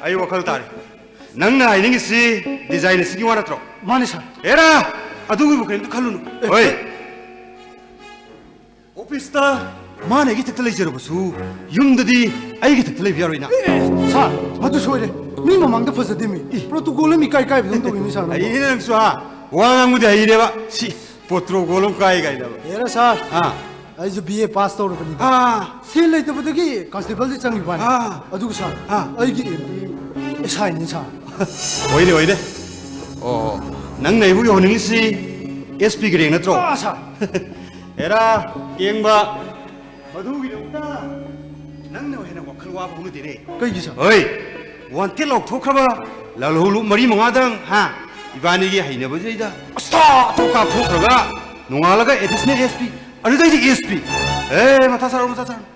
Speaker 4: 아이 와칼 따리. 낭나 아이는 게시 디자인을 쓰기 원하더라.
Speaker 9: 마네 사र
Speaker 4: 에라 아두고 그래도 칼루노. 어이. 오피스타 마네기 특달레 저러보수. 융드디 아이기 특달레 비하로이나.
Speaker 9: 사र ꯃꯗꯨ ꯁꯣꯏꯔꯦ ꯃꯤ ꯃꯃꯥꯡꯗ ꯐꯖꯗꯦꯃꯤ ꯄ꯭ꯔꯣꯇꯣꯀꯣꯜ ꯑꯃ ꯏꯀꯥꯏ ꯀꯥꯏꯕꯗꯧ ꯇꯧꯏꯅꯤ 사र
Speaker 4: 아이는 수아 왕왕무대 아이래봐. 시 포트로골은 까이가이다.
Speaker 9: 얘라 사र
Speaker 4: 아.
Speaker 9: ꯑꯩꯁꯨ BA ꯄꯥꯁ ꯇꯧꯔꯕꯅꯤ ꯁꯦꯜ ꯂꯩꯇꯕꯗꯒꯤ ꯀꯟꯁꯇꯦꯕꯜꯗꯤ ꯆꯪꯉꯤꯕꯅꯤ ꯑꯗꯨꯒ ꯁꯥꯔ ꯑꯩꯒꯤ ꯑꯦꯝꯗꯤ SIꯅꯤ ꯁꯥꯔ
Speaker 4: ꯑꯣꯏꯅꯦ ꯑꯣꯏꯅꯦ ꯑꯣ ꯅꯪꯅ ꯑꯩꯕꯨ ꯌꯧꯍꯟꯅꯤꯡꯉꯤꯁꯤ SP ꯒꯤ ꯔꯦꯡ ꯅꯠꯇ꯭ꯔꯣ
Speaker 9: ꯁꯥꯔ
Speaker 4: 에라 ꯌꯦꯡꯕ ꯃꯗꯨꯒꯤꯗꯃꯛꯇ ꯅꯪꯅ ꯍꯦꯟꯅ ꯋꯥꯈꯜ ꯋꯥꯕ ꯍꯧꯅꯗꯦꯅꯦ
Speaker 9: ꯀꯩꯒꯤ ꯁꯥꯔ
Speaker 4: ꯍꯣꯏ ꯋꯥꯟꯇꯦꯠ ꯂꯥꯎꯊꯣꯛꯈ꯭ꯔꯕ ꯂꯥꯜꯍꯧꯂꯨꯞ ꯃꯔꯤ ꯃꯉꯥꯗꯪ 이반이기 하이너버지다 스타 또 깎고가 농알라가 에디스네 SP 아니다이지 ESP 에이 마타사로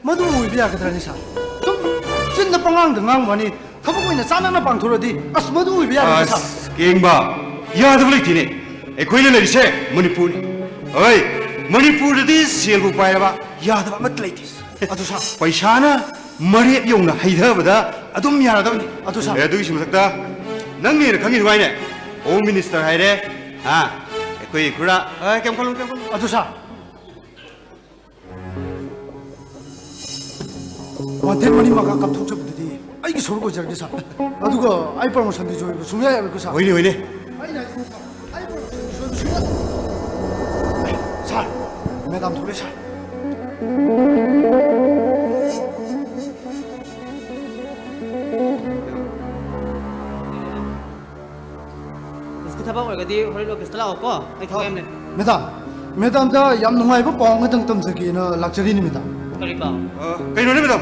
Speaker 9: ꯃꯗꯨ ꯑꯣꯏꯕ ꯌꯥꯒꯗ꯭ꯔꯅꯤ ꯁꯥꯔ ꯁꯨꯝ ꯆꯤꯟꯅ ꯄꯉꯥꯡꯗ ꯉꯥꯡꯕꯅꯤ ꯊꯕꯛ ꯑꯣꯏꯅ ꯆꯥꯟꯅꯅ ꯄꯥꯡꯊꯣꯔꯗꯤ ꯑꯁ ꯃꯗꯨ 어이ꯕ ꯌꯥꯒꯗ꯭ꯔ ꯁꯥꯔ
Speaker 4: 갱바 야दब लेतीने एकोइने लेरिसे मणिपुर ओय मणिपुरदि सेलबु पायबा यादब मत लेती
Speaker 9: ꯑꯗꯨ ꯁꯥꯔ
Speaker 4: पैसाना मरेब यौना हैधबदा अदुम यादबनि
Speaker 9: ꯑꯗꯨ ꯁꯥꯔ
Speaker 4: एदुगि सिमसक्ता नंगनि खंगि वाइने होम मिनिस्टर हाइरे एकोइ खुरा केम खलु
Speaker 9: ꯑꯗꯨ ꯁꯥꯔ ꯋꯥꯟꯇꯦꯠ ꯃꯔꯤ ꯃꯉꯥ ꯀꯥꯞꯊꯣꯛꯆꯕꯗꯨꯗꯤ ꯑꯩꯒꯤ ꯁꯔꯨꯛ ꯑꯣꯏꯖꯔꯒꯦ ꯁꯥꯔ ꯑꯗꯨꯒ ꯑꯩ ꯄ꯭ꯔꯃꯣꯁꯟꯗꯤ ꯖꯣꯏꯕ ꯁꯨꯡꯌꯥ ꯌꯥꯔꯣꯏꯀꯣ ꯁꯥꯔ
Speaker 4: होइने होइने
Speaker 9: ꯑꯩꯅ ꯑꯩ ꯄ꯭ꯔꯃꯣꯁꯟꯗꯤ ꯖꯣꯏꯕ ꯁꯨꯡꯌꯥ ꯁꯥꯔ ꯃꯦꯗꯥꯝ ꯊꯣꯛꯂꯦ ꯁꯥꯔ
Speaker 7: ꯊꯕꯛ ꯑꯣꯏꯔꯒꯗꯤ ꯍꯣꯔꯦꯟ ꯑꯣꯐꯤꯁꯇ ꯂꯥꯛꯑꯣꯀꯣ ꯑꯩ ꯊꯕꯛ ꯌꯥꯝ ꯂꯩ
Speaker 9: ꯃꯦꯗꯥꯝꯗ ꯌꯥꯝ ꯅꯨꯡꯉꯥꯏꯕ ꯄꯥꯎ ꯑꯃꯇꯪ ꯇꯝꯖꯒꯦꯅ ꯂꯥꯛꯆꯔꯤꯅꯤ ꯃꯦꯗꯥꯝ
Speaker 7: ꯀꯔꯤ ꯄꯥꯎ
Speaker 4: कहीं मैडम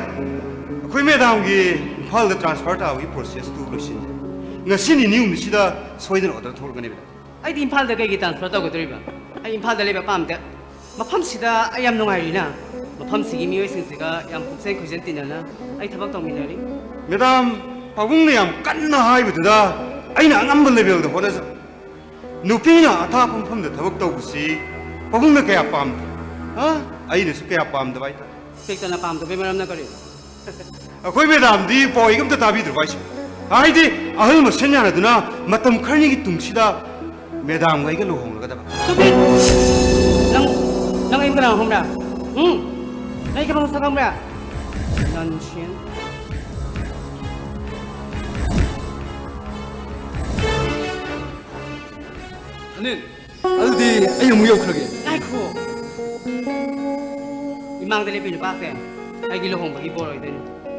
Speaker 4: अखोई मैडम की इम्फाल ट्रांसफर ताबी प्रोसेस तू लोसिन ngasiनि nium sida soiden order thorgani bida
Speaker 7: ꯑꯩꯗꯤ ꯏꯝꯐꯥꯜꯗ ꯀꯩꯒꯤ ꯇ꯭ꯔꯥꯟꯁꯐꯔ ꯇꯧꯒꯗꯧꯔꯤꯕ ꯑꯩ ꯏꯝꯐꯥꯜꯗ ꯂꯩꯕ ꯄꯥꯝꯗꯦ ꯃꯐꯝꯁꯤꯗ ꯑꯩ ꯌꯥꯝ ꯅꯨꯡꯉꯥꯏꯔꯤꯅ ꯃꯐꯝꯁꯤꯒꯤ ꯃꯤꯑꯣꯏꯁꯤꯡꯁꯤꯒ ꯌꯥꯝ ꯄꯨꯛꯆꯦꯟ ꯈꯣꯏꯖꯦꯟ ꯇꯤꯟꯅꯅ ꯑꯩ ꯊꯕꯛ ꯇꯧꯃꯤꯟꯅꯔꯤ
Speaker 4: मैडम पाबुंग ने याम कन्ना हाइबदुदा अइना अंगम लेवल द होनज नुपीना अथा फमफम द थबक तौबसी पाबुंग ने कया पाम हा अइने सु कया पाम द बाइता
Speaker 7: ꯄꯦꯛꯇꯅ ꯄꯥꯝꯗꯕꯩ ꯃꯔꯝꯅ ꯀꯔꯤ
Speaker 4: अखोई मैडम दी पोइगम त ताबी द्रवाइस हाइदि अहल मसेन यानदुना मतम खरनी की तुंगसिदा मैडम गाइगा लोहोंगदबा
Speaker 7: ꯁꯨꯕꯤ ꯅꯪ ꯑꯩ ꯀꯅꯥ ꯈꯪꯕ꯭ꯔꯥ ꯑꯩ ꯀꯅꯥ ꯃꯁꯛ ꯈꯪꯕ꯭ꯔꯥ ꯅꯟꯁꯤꯟ
Speaker 6: 하늘 아두디 아이 무 역하게
Speaker 7: ꯉꯥꯏꯈꯣ 이망대 레벨 빠세 아이기 루홍바기 보러이든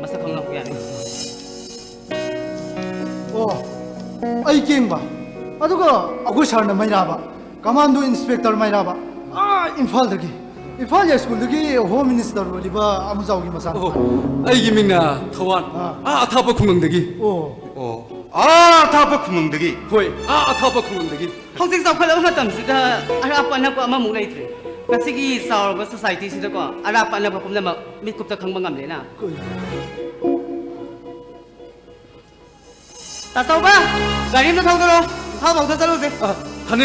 Speaker 7: 마사 강나고 야네
Speaker 9: ꯑꯣ ꯑꯩ ꯀꯦꯡꯕ ꯑꯗꯨꯒ ꯑꯩꯈꯣꯏ ꯁꯥꯔꯅ ꯃꯩꯔꯥꯕ ꯀꯃꯥꯟꯗꯣ ꯏꯟꯁꯄꯦꯛꯇꯔ ꯃꯩꯔꯥꯕ ꯏꯝꯐꯥꯜꯗꯒꯤ ꯏꯝꯐꯥꯜ ꯁ꯭ꯀꯨꯜꯗꯒꯤ ꯍꯣꯝ ꯃꯤꯅꯤꯁꯇꯔ ꯑꯣꯏꯔꯤꯕ ꯑꯃꯨꯖꯥꯎꯒꯤ ꯃꯆꯥꯅꯨꯄꯥ
Speaker 6: 아이기 민나 터완 아타파 쿵릉대기
Speaker 9: ꯑꯣ
Speaker 4: 타파 구멍대기
Speaker 6: 호이 아타파 쿵릉대기
Speaker 7: ꯍꯧꯖꯤꯛ ꯆꯥꯎꯈꯠꯂꯕ ꯃꯇꯝꯁꯤꯗ ꯑꯔꯥꯞꯄ ꯑꯅꯛꯄ ꯑꯃꯃꯨꯛ ꯂꯩꯇ꯭ꯔꯦ ꯉꯁꯤꯒꯤ ꯆꯥꯎꯔꯕ ꯁꯣꯁꯥꯏꯇꯤꯁꯤꯗꯀꯣ ꯑꯔꯥꯞꯄ ꯑꯅꯛꯄ ꯄꯨꯝꯅꯃꯛ ꯃꯤꯠꯀꯨꯞꯇ ꯈꯪꯕ ꯉꯝꯂꯦꯅ ꯇꯥꯆꯧꯕ ꯒꯥꯔꯤ ꯑꯝꯇ ꯊꯧꯗꯣꯔꯣ ꯏꯝꯐꯥꯜꯐꯥꯎꯗ ꯆꯠꯂꯨꯁꯦ
Speaker 6: 하늘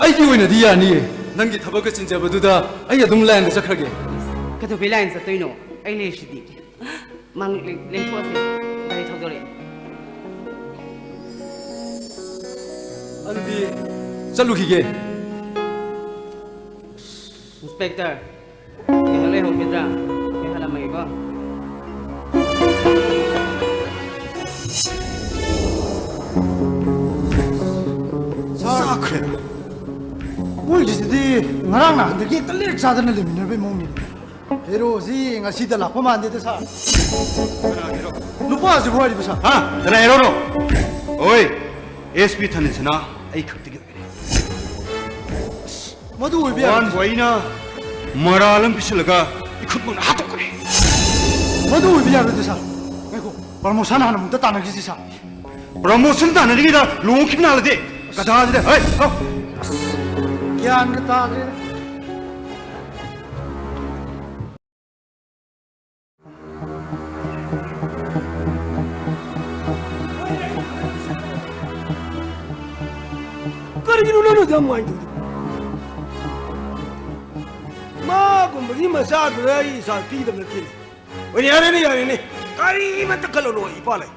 Speaker 6: 아이기 오이나디 야니 ꯅꯪꯒꯤ ꯊꯕꯛꯀ ꯆꯤꯟꯖꯕꯗꯨꯗ ꯑꯩ ꯑꯗꯨꯝ ꯂꯥꯏꯟꯗ ꯆꯠꯈ꯭ꯔꯒꯦ
Speaker 7: ꯀꯩꯗꯧꯕꯩ ꯂꯥꯏꯟ ꯆꯠꯇꯣꯏꯅꯣ ꯑꯩ ꯂꯩꯔꯤꯁꯤꯗꯤ ꯃꯥꯡ ꯂꯦꯡꯊꯣꯛꯑꯁꯦ ꯒꯥꯔꯤ ꯊꯧꯗꯣꯔꯛꯑꯦ
Speaker 6: ꯑꯗꯨꯗꯤ ꯆꯠꯂꯨꯈꯤꯒꯦ
Speaker 7: ꯏꯟꯁꯄꯦꯛꯇꯔ ꯉꯥꯏꯍꯥꯛ ꯂꯩꯍꯧꯒꯗ꯭ꯔꯥ ꯑꯩ ꯍꯜꯂꯝꯃꯒꯦꯀꯣ
Speaker 4: 사크레
Speaker 9: ꯃꯣꯏꯒꯤꯁꯤꯗꯤ ꯉꯔꯥꯡ ꯅꯍꯥꯟꯗꯒꯤ ꯍꯦꯛꯇ ꯂꯦꯛ ꯆꯥꯗꯅ ꯂꯩꯃꯤꯟꯅꯕꯩ ꯃꯑꯣꯡꯅꯤꯅꯦ ꯍꯦꯔꯣꯁꯤ ꯉꯁꯤꯗ ꯂꯥꯛꯄ ꯃꯥꯟꯗꯦꯗ ꯁꯥꯔ ꯅꯨꯄꯥꯁꯤꯕꯨ ꯍꯥꯏꯔꯤꯕ ꯁꯥꯔ
Speaker 4: 하 그래 에로로 오이 SP 타는스나 아이 극득이
Speaker 9: ꯃꯗꯨ ꯑꯣꯏꯕ
Speaker 4: 원
Speaker 9: ꯌꯥꯒꯗ꯭ꯔ
Speaker 4: 보이나 머라름 비실가 이컷문 하도 그래
Speaker 9: ꯃꯗꯨ ꯑꯣꯏꯕ ꯌꯥꯒꯗ꯭ꯔ ꯁꯥꯔ ꯉꯥꯏꯈꯣ ꯄ꯭ꯔꯃꯣꯁꯟ ꯍꯥꯟꯅ ꯑꯃꯨꯛꯇ ꯇꯥꯟꯅꯈꯤꯁꯤ ꯁꯥꯔ
Speaker 4: 프로모션 다는리기다 롱킵 나르디 가다하지데 어이
Speaker 9: ꯒ꯭ꯌꯥꯟꯒ ꯇꯥꯗ꯭ꯔꯦꯗ
Speaker 1: ꯀꯔꯤꯒꯤꯅꯣ ꯅꯪꯅ ꯑꯗꯨꯝ ꯋꯥꯏꯗꯣꯏꯗꯣ ꯃꯥꯒꯨꯝꯕꯒꯤ ꯃꯆꯥꯗꯨꯗ ꯑꯩ ꯏꯁꯥ ꯄꯤꯗꯕ ꯅꯠꯇꯦꯅꯦ ꯍꯣꯏꯅꯦ ꯌꯥꯔꯦꯅꯦ ꯌꯥꯔꯦꯅꯦ ꯀꯔꯤꯃꯠꯇ ꯈꯜꯂꯨꯅꯣ ꯏꯄꯥ ꯂꯩ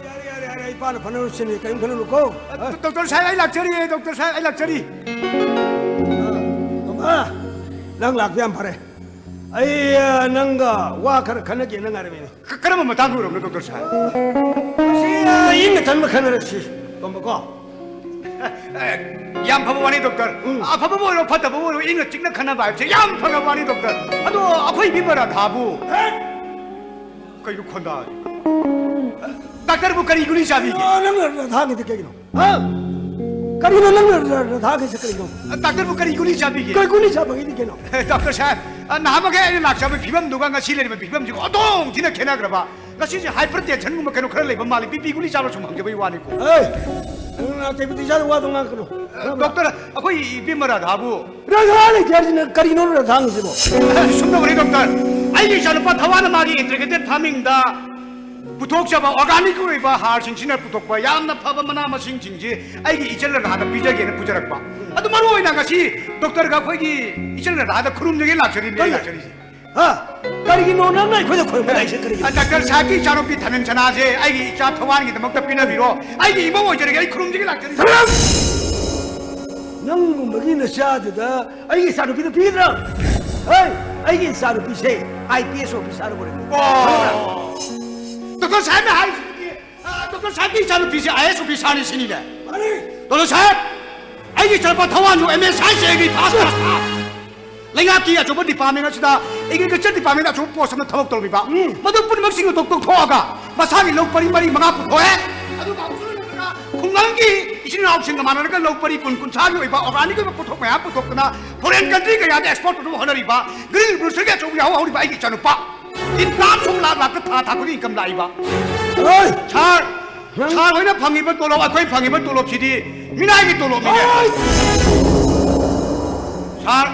Speaker 1: ꯌꯥꯔꯦ ꯌꯥꯔꯦ ꯌꯥꯔꯦ ꯏꯄꯥꯅ ꯐꯅꯔꯨꯁꯤꯅꯦ ꯀꯔꯤꯝ ꯈꯜꯂꯨꯅꯨꯀꯣ
Speaker 9: ꯗꯣꯛꯇꯔ ꯁꯥꯍꯦꯕ ꯑꯩ ꯂꯥꯛꯆꯔꯤꯌꯦ ꯗꯣꯛꯇꯔ ꯁꯥꯍꯦꯕ ꯑꯩ ꯂꯥꯛꯆꯔꯤ
Speaker 1: ꯅꯪ ꯂꯥꯛꯄ ꯌꯥꯝ ꯐꯔꯦ ꯑꯩ ꯅꯪꯒ ꯋꯥ ꯈꯔ ꯈꯟꯅꯒꯦꯅ ꯉꯥꯏꯔꯝꯃꯤꯅꯦ
Speaker 4: 그러면 뭐 당그럽네 독tor 사
Speaker 1: ꯁꯤ ꯏꯪꯅ ꯊꯟꯕ ꯈꯟꯅꯔꯁꯤ ꯀꯣꯝꯕꯀꯣ
Speaker 2: ꯌꯥꯝ ꯐꯕ ꯋꯥꯅꯤ ꯗꯣꯛꯇꯔ ꯑꯐꯕ ꯑꯣꯏꯔꯣ ꯐꯠꯇꯕ ꯑꯣꯏꯔꯣ ꯏꯪꯅ ꯆꯤꯛꯅ ꯈꯟꯅꯕ ꯍꯥꯏꯕꯁꯦ ꯌꯥꯝ ꯐꯔꯕ ꯋꯥꯅꯤ ꯗꯣꯛꯇꯔ ꯑꯗꯣ ꯑꯩꯈꯣꯏ ꯕꯤꯃꯔꯥ ꯊꯥꯕꯨ ꯀꯩꯅꯣ ꯈꯣꯟꯗꯥ ꯗꯥꯛꯇꯔꯕꯨ ꯀꯔꯤ ꯒꯨꯂꯤ ꯆꯥꯕꯤꯒꯦ
Speaker 1: ꯅꯪꯅ ꯔꯊꯥꯒꯤꯗꯤ ꯀꯩꯒꯤꯅꯣ ꯀꯔꯤꯅꯣ ꯅꯪꯅ ꯔꯊꯥꯒꯤꯁꯦ ꯀꯔꯤꯅꯣ
Speaker 2: ꯗꯥꯛꯇꯔꯕꯨ ꯀꯔꯤ ꯒꯨꯂꯤ ꯆꯥꯕꯤꯒꯦ
Speaker 1: ꯀꯩ ꯒꯨꯂꯤ ꯆꯥꯕꯒꯤꯗꯤ ꯀꯩꯅꯣ
Speaker 2: ꯗꯣꯛꯇꯔ ꯁꯥꯍꯦꯕ ꯅꯍꯥꯟꯃꯈꯩ ꯑꯩꯅ ꯂꯥꯛꯆꯕ ꯐꯤꯕꯝꯗꯨꯒ ꯉꯁꯤ ꯂꯩꯔꯤꯕ ꯐꯤꯕꯝꯁꯤꯒ ꯑꯣꯟꯊꯣꯛ ꯊꯤꯅ ꯈꯦꯠꯅꯈ꯭ꯔꯕ ꯉꯁꯤꯁꯦ ꯍꯥꯏꯄꯔꯇꯦꯟꯁꯟꯒꯨꯝꯕ ꯀꯩꯅꯣ ꯈꯔ ꯂꯩꯕ ꯃꯥꯜꯂꯤ ꯕꯤꯄꯤ ꯒꯨꯂꯤ ꯆꯥꯕ ꯁꯨꯝ ꯍꯪꯖꯕꯩ ꯋꯥꯅꯤꯀꯣ
Speaker 1: ꯅꯪꯅ ꯇꯦꯕꯤꯇꯤ ꯆꯥꯗ ꯋꯥꯗꯣ ꯉꯥꯡꯀꯅꯣ
Speaker 2: ꯗꯣꯛꯇꯔ ꯑꯩꯈꯣꯏ ꯕꯤꯃꯔꯥ ꯊꯥꯕꯨ
Speaker 1: ꯔꯊꯥ ꯂꯩꯇꯦ ꯍꯥꯏꯁꯤꯅ ꯀꯔꯤꯅꯣ ꯔꯊꯥꯒꯤꯁꯤꯕꯣ
Speaker 2: ꯁꯨꯝꯗꯧꯕꯅꯤ ꯗꯣꯛꯇꯔ ꯑꯩꯒꯤ ꯏꯆꯥꯅꯨꯄꯥ ꯊꯋꯥꯅ ꯃꯥꯒꯤ ꯏꯟꯇꯤꯒ꯭ꯔꯦꯇꯦꯗ ꯐꯥꯔꯃꯤꯡꯗ पुथोक्चब ऑर्गेनिक होइबा हार सिंसिना पुथोक्पा यामना फबा मना मसिंग सिंजे आइगी इचल रादा पिजगेना पुजरक्पा अदु मरु होइना गसी डॉक्टर गा खोइगी इचल रादा खुरुमजगे लाचरी ने लाचरी
Speaker 1: हा करिगिनो नंग नाइ खोइदा खोइ बनाइसे करिगि
Speaker 2: डॉक्टर साकी चारोपी थमेन छनाजे आइगी इचा थवान गी दमक्ता पिनबिरो आइगी इबो ओइजरे gai खुरुमजगे लाचरी
Speaker 1: नंग गुमगी नसाददा आइगी सारुपी द पिद्रा हे आइगी सारुपी से आईपीएस ऑफिसर बोले
Speaker 2: डॉक्टर साहब में हाय डॉक्टर साहब की चालू पीछे आईएएस ऑफिसर ने सुनी ले डॉक्टर साहब आई चल पर थवान जो एमएस साइंस है की फास्ट लेंगा की अचोब डिपार्टमेंट अचदा एग्रीकल्चर डिपार्टमेंट अचोब पोस्ट में थवक तोर बिबा मदु पुनमक सिंह तो थोगा मसागी लोग परी परी मंगा पुथोए अदु खुंगंगी इसिन नाव सिंह मानरगा लोग परी कुन कुन सागी ओइबा ऑर्गेनिक में पुथोक में पुथोकना फॉरेन कंट्री का याद एक्सपोर्ट तो होनरिबा ग्रीन ब्रूसर के अचोब याव होरी बाई की चनुपा इन काम सुम लाख था था कुनी इनकम लाइबा छार छार होइना फंगिबा तोलब अखोइ फंगिबा तोलब सिदी मिनागी तोलब मिगे छार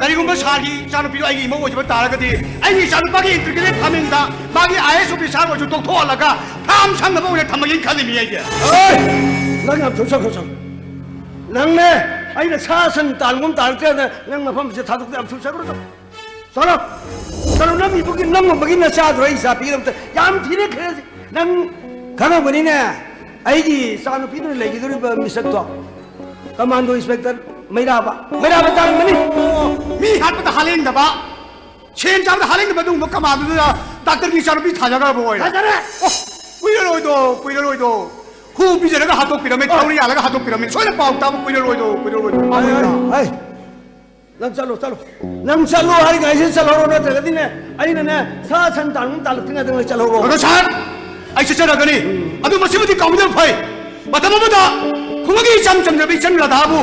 Speaker 2: करिगुम्बा सारगी चानुपी आइगी इमो ओजिबा तारगदी आइगी चानुपागी इंटीग्रेटेड फार्मिंग दा मागी आईएएस ऑफिसर ओजु तोथोलगा फार्म संगबा ओने थमगिन खालिमि आइगे
Speaker 1: नंग अब थोसा थोसा नंगने आइना सासन तालगुम तारते नंग मफम से थादुक अब थोसा करो चलो चलो नंग इबुगी नंग मगी नसा द्रोई सा पिरम त याम थिने खरे नंग खाना बनिने आइगी चानुपी न लेगिदुरि मिसक तो कमांडो इंस्पेक्टर मैराबा तांग मनी
Speaker 2: मी हाथ में हालेंग दबा छेन जाब हालेंग दबा दुम कमांडो डॉक्टर की चानुपी थाजागा बोय
Speaker 1: थाजारे
Speaker 2: कुइरलोइदो हु बिजरगा हातो पिरामिड थाउरी आलगा हातो पिरामिड सोले पाउ ताब कुइरलोइदो
Speaker 1: हाय नंग चलो हर गाइसे चलो रो न तगदी ने आइना ने सा सन तांग तालतिंगा दंग चलो रो
Speaker 2: नो सर आइसे चरगनी अदु मसिबदी काउदर फै मतमबदा खुमगी चम जबी चन लदाबु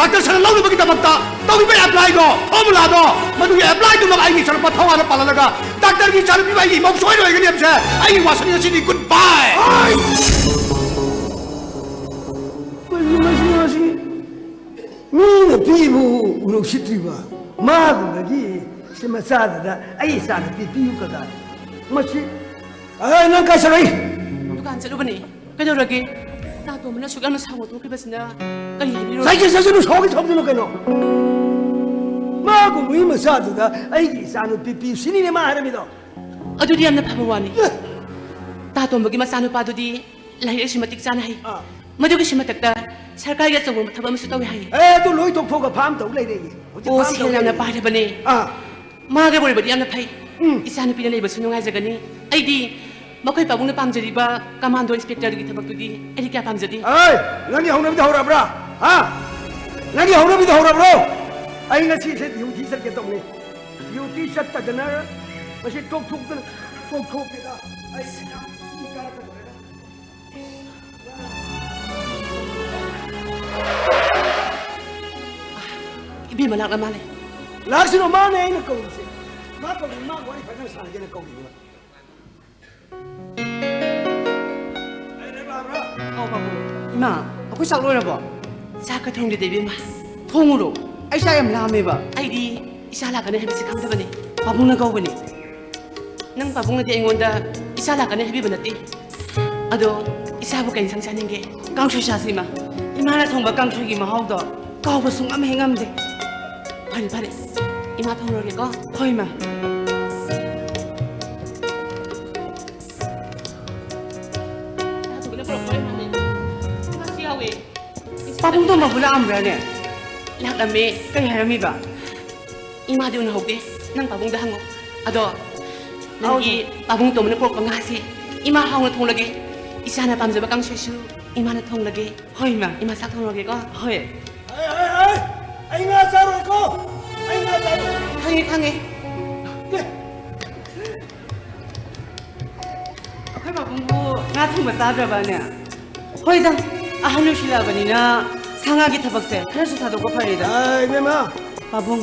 Speaker 2: डॉक्टर सन लौनु बगी तमक्ता तौबी पे अप्लाई दो फॉर्मूला दो मदु अप्लाई दो मग आइगी चल पथवाना पाललगा डॉक्टर की चल भी आइगी मग सोय रोइगनी हमसे आइगी वासनी सिदी गुड बाय
Speaker 1: मीन पीबू उनुसित्रिबा मागुनगी सिमसादा आई सान पीपीयु कदा मछि अय नंग कासरई
Speaker 3: दुकान चलुबने कदौरगे तातोमना सुगान सावो थोखिबसिना कई हाइरो
Speaker 1: साइके सजनु सोगी थोबदनु कनो मागु मुई मसादा आइगी सान पीपीयु सिनिने मा हरमिदो
Speaker 3: अदुदि यामना फबा वानी तातोमबगी मसानु पादुदि लाइरेसि मतिक चाना है मदुगी सिमतकता सरकारी अचौब थबक अमसु तौइ हाइ
Speaker 1: ए तु लोइ तोक्थोगा फार्म तौ लैरेगी
Speaker 3: ओ सिल यामना पाइरबने मागे बोइबदि यामना फै इसानुपीना लेबसु नुगाइजगनी आइदि मखै पाबुंगना पामजरिबा कमांडो इंस्पेक्टरगी थबकदुदि आइदि क्या पामजदि
Speaker 1: ओइ नंगी हौनबि हौराब्रा हा नंगी हौनबि हौराब्रो आइ ngasi से ड्यूटी सरके तौने ड्यूटी सत्तदना मसे तोक्थोकदना तोक्थोपेदा आइ
Speaker 3: इबे मनाक माने
Speaker 1: लाक्सिनो माने आइना कौरिसे मा कौरि मा वारि फजन सानगेना कौरि अरे बाबरा
Speaker 7: औ बाबू इमा अखोइ साक लोइरबो
Speaker 3: चाका थोंदे देबेमा
Speaker 7: थोंगुरो आई सा याम लामेबा
Speaker 3: आइदि इसा लागने हेबिसि खंदबने
Speaker 7: बाबूना कौबनी
Speaker 3: नंग पाबुंगदि एंगोंदा इसा लागने हेबिबा नते अदो इसाबु कै संग सानिंगे
Speaker 7: कांसुइ सासिमा इमाना थोंबा कांसुइगी महाउदो काउबा सुंगम हेंगमदे
Speaker 3: फरे इमा थोंरोगे को
Speaker 7: होय मा
Speaker 3: तातुगने प्रोपोय माने मासि आवे
Speaker 7: बाबूं तो मबुला आमब्राने
Speaker 3: लाकमे
Speaker 7: कई हारमीबा
Speaker 3: इमा दि उन होगे नंग पाबुंग दा हंगो अदो नंगी पाबुंग तोमने प्रोप ngaसे इमा हाउना थोंलगे 이사나 밤저바 깡쇼슈 이마나 통라게
Speaker 7: 허이마
Speaker 3: 이마 싹 통라게가
Speaker 7: 허이
Speaker 1: ai nga sao rồi cô ai nga sao rồi
Speaker 3: 강해 강해
Speaker 7: akwai babungu na tungba sadra ba ne hoida ahanu shilabani나 상하기 타박세 그래서 사도고 팔리다
Speaker 1: ai bé mà
Speaker 7: babung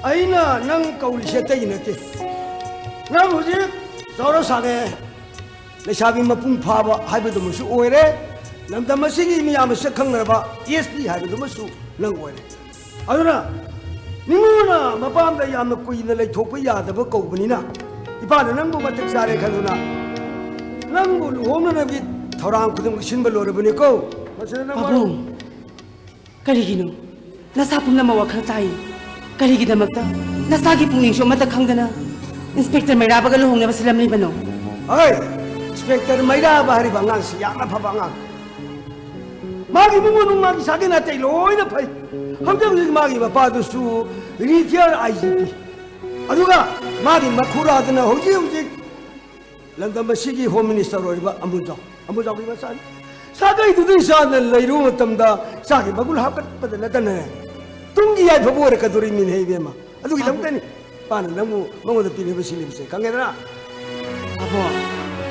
Speaker 1: ai na nang cầu lý sẽ tây nữa chứ nang hồ chứ sau đó sao đấy lấy sao mà phun pha ba hai bên đồng số oi đấy làm tâm mà sinh mi am sẽ khăng rồi ba ESP hai bên đồng số nang oi đấy à đó ninguna mà bám đây am coi nên lấy thuốc bây giờ thì bữa cầu bên na ipa nang bu bắt chắc ra khăn na nang bu hôm nay bị thằng anh cũng xin balo rồi bên cô mà sẽ nang
Speaker 7: babung karigino nasapum na mawakang tayo karigidamakta nasagi pungningsyo matakangdana Inspector Mayrabaga luhong na basilam ni Bano
Speaker 1: ơi inspector Mayra bahari bangang siya na pa bangang magi mungunung magi sakin na tayo loy na pay hanggang sig magi mapado su retire IGP aduga magi makura na hoji landam masigi home minister oi ba amujaw ba san sagay tudin sa na layro matamda sagi bagul hakat padala tanane tungi ay favor ka duri min hey bema adugi lam tani paano namu mangoda pineba silibse kangedra
Speaker 7: Abo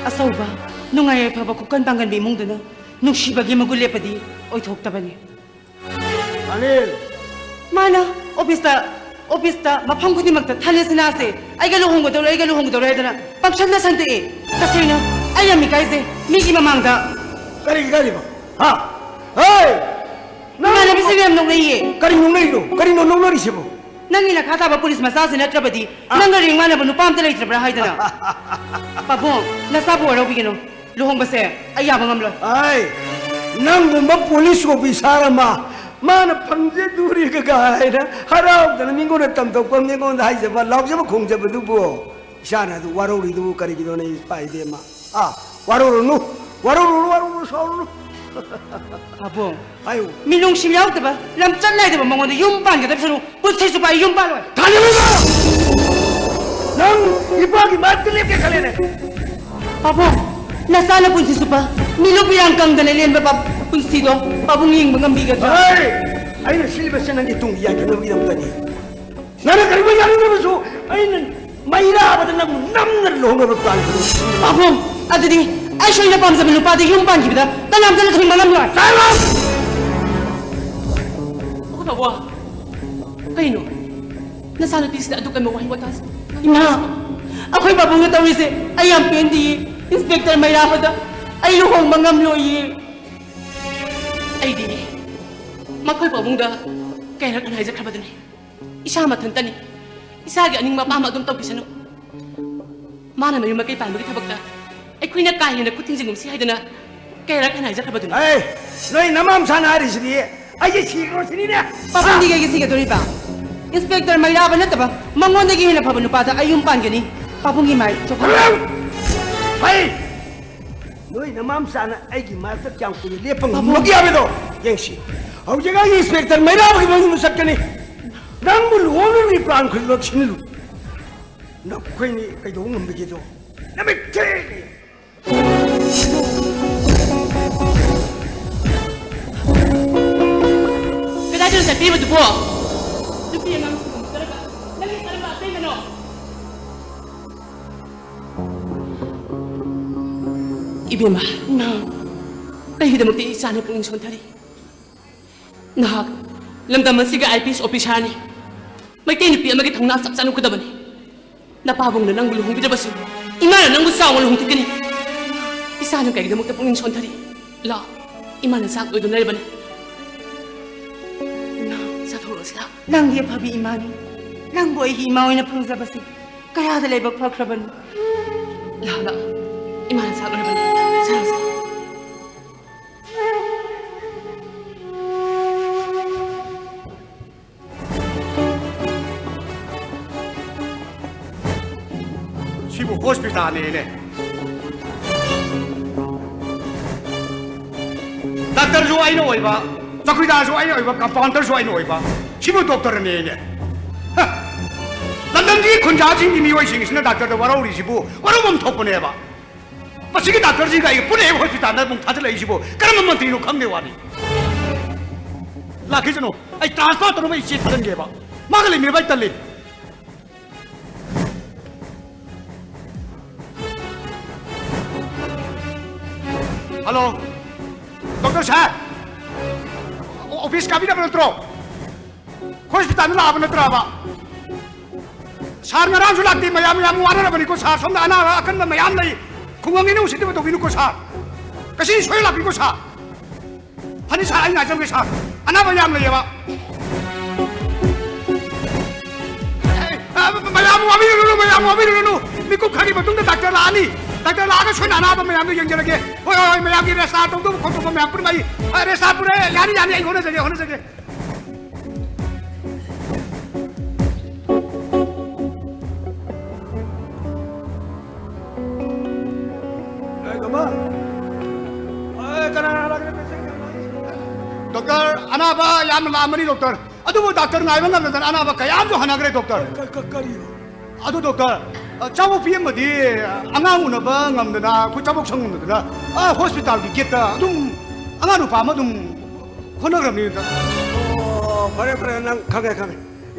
Speaker 7: asawba nung ay pabakukan bangan bimong dana nung shibagi magulepadi oy thoktabani
Speaker 1: anil
Speaker 7: mana opista mapangkudi magta thanesinase ay galuhong godoro ay dana pagsanna sante kasi na ay ami kaise migi mamangda
Speaker 1: kari ba ha hey
Speaker 7: mana bisibiyam nung naiye
Speaker 1: kari nung nori sibo
Speaker 7: nangila khata ba police masase na trabadi nangaring mana ba nupam talay trabra haydana pabong nasabu araw bigino luhong base ayabang amlo
Speaker 1: ay nang gumba police ko bisara ma mana pangje duri ka gay na haraw na mingo na tamtok pang mingo na hay ba law ba khong ba du bo sana du warori du kari gido na pai de ma waroro sauro
Speaker 7: pabong
Speaker 1: ayo
Speaker 7: minong simyaw diba lam chanlay diba mangondo yumpan ka tapos putsi su pa yumpan lo
Speaker 1: Kali mo ba? Nang ibagi matulip ka kalina.
Speaker 7: pabong nasala punsi su pa milupiyang kang dalalian ba punsi do pabunging mga bigat
Speaker 1: Ay! Ay na silba siya nang itong iyan na winam tani. Nana kaliwa yan na maso. Ay na mayra ba na namnar lo nga ba
Speaker 7: pabong ato di ay siya na pam sa milupati yumpan kita tanam tanam sa malam lo
Speaker 1: Tama!
Speaker 3: ako tawa kayo no nasana tis na adukan mawahi watas
Speaker 7: Ima, ako'y babunga tawis ay ang pendi Inspector Mayrapada ay luhong mangamloyi
Speaker 3: ay di makoy pabungda kaya rakanay sa krabadun isa matantani isagi aning mapama dum tawag bisano mana may magkay paano magkitabagta ay kuy na kaya na kuting singum si haydana kaya rakanay sa krabadun
Speaker 1: Ay! Noy namam sana hari sini. Ay siguro sini na.
Speaker 7: Papa hindi kayo sige doon pa Inspector Mayrapada na taba mangon na gihinap habanupada ay yumpan gani papungi may
Speaker 1: Ay! Noy namam sana ay gimata kyang kuni lepang magyabe do. Yengsi. Aw jaga inspector mayra ba mo musak kani. Nang bul hono ni plan khulok sinilu. Na koy ni kay do ngam bigi do. Na bitte.
Speaker 3: kaya dyan sa piba dupo dupi yan ang singum talaga naging talaga atay na no Ibima, na kayo na magtiisa na pong insuntari. Nahak, lamdaman siga IPS opisyani. May tinupi ang magitang nasap sa anong kadaban. Napabong na nang guluhong bidabaso. Imana nang gusaw ang luhong tigani. Isa nang kayo na magtapong insuntari. La, imana sa ako doon na liban. Na, sa turo sila.
Speaker 7: nang dia pabi imani nang boy himaw na pang zabasi kaya dalay bagpakraban
Speaker 3: La, imana sa ako liban. Sana sa.
Speaker 2: 시부 호스피탈에 닥터도 아이노 오이바 자쿠이다도 아이노 오이바 컴파운더도 아이노 오이바 시부 독터네 남남지 군자진이 미워싱이스나 닥터도 와라우리 시부 와라몸 톱보내봐
Speaker 4: मसीगी doctor जी का Pune hospital में था लेबो करम मंत्री no खंगे वानी lucky जनो I transfer तो मैं इसी थरंगेबा मागले मेरे भाई तले हेलो डॉक्टर साहब ऑफिस का भी ना नत्रो हॉस्पिटल में लाभ नत्राबा सार ngaraang sulakti mayam wara rabani ko sar somda ana akan mayam lai khungang inu situ to binu ko sar kasi soi la ko sar hani sar ai na jam ke sar ana mayam lai ba mayam abi nu mi ko khari batung da doctor la ani doctor la ga soi na ana ba mayam yang jage oi mayam ki resta to ko ko mayam pur mai resta pure yani ai hone jage doctor अनाबा याम लामनी doctor अदुबो doctor नाइबा नमदन अनाबा कयाम जो हनागरे डॉक्टर अदु डॉक्टर चाबो पीएमदी अंगांग उनबा ngamdana ku चाबोक संगुनदना हॉस्पिटल की गेट अदुम अंगा नुपा मदुम होनग्रमनी
Speaker 1: फरे नंग खागे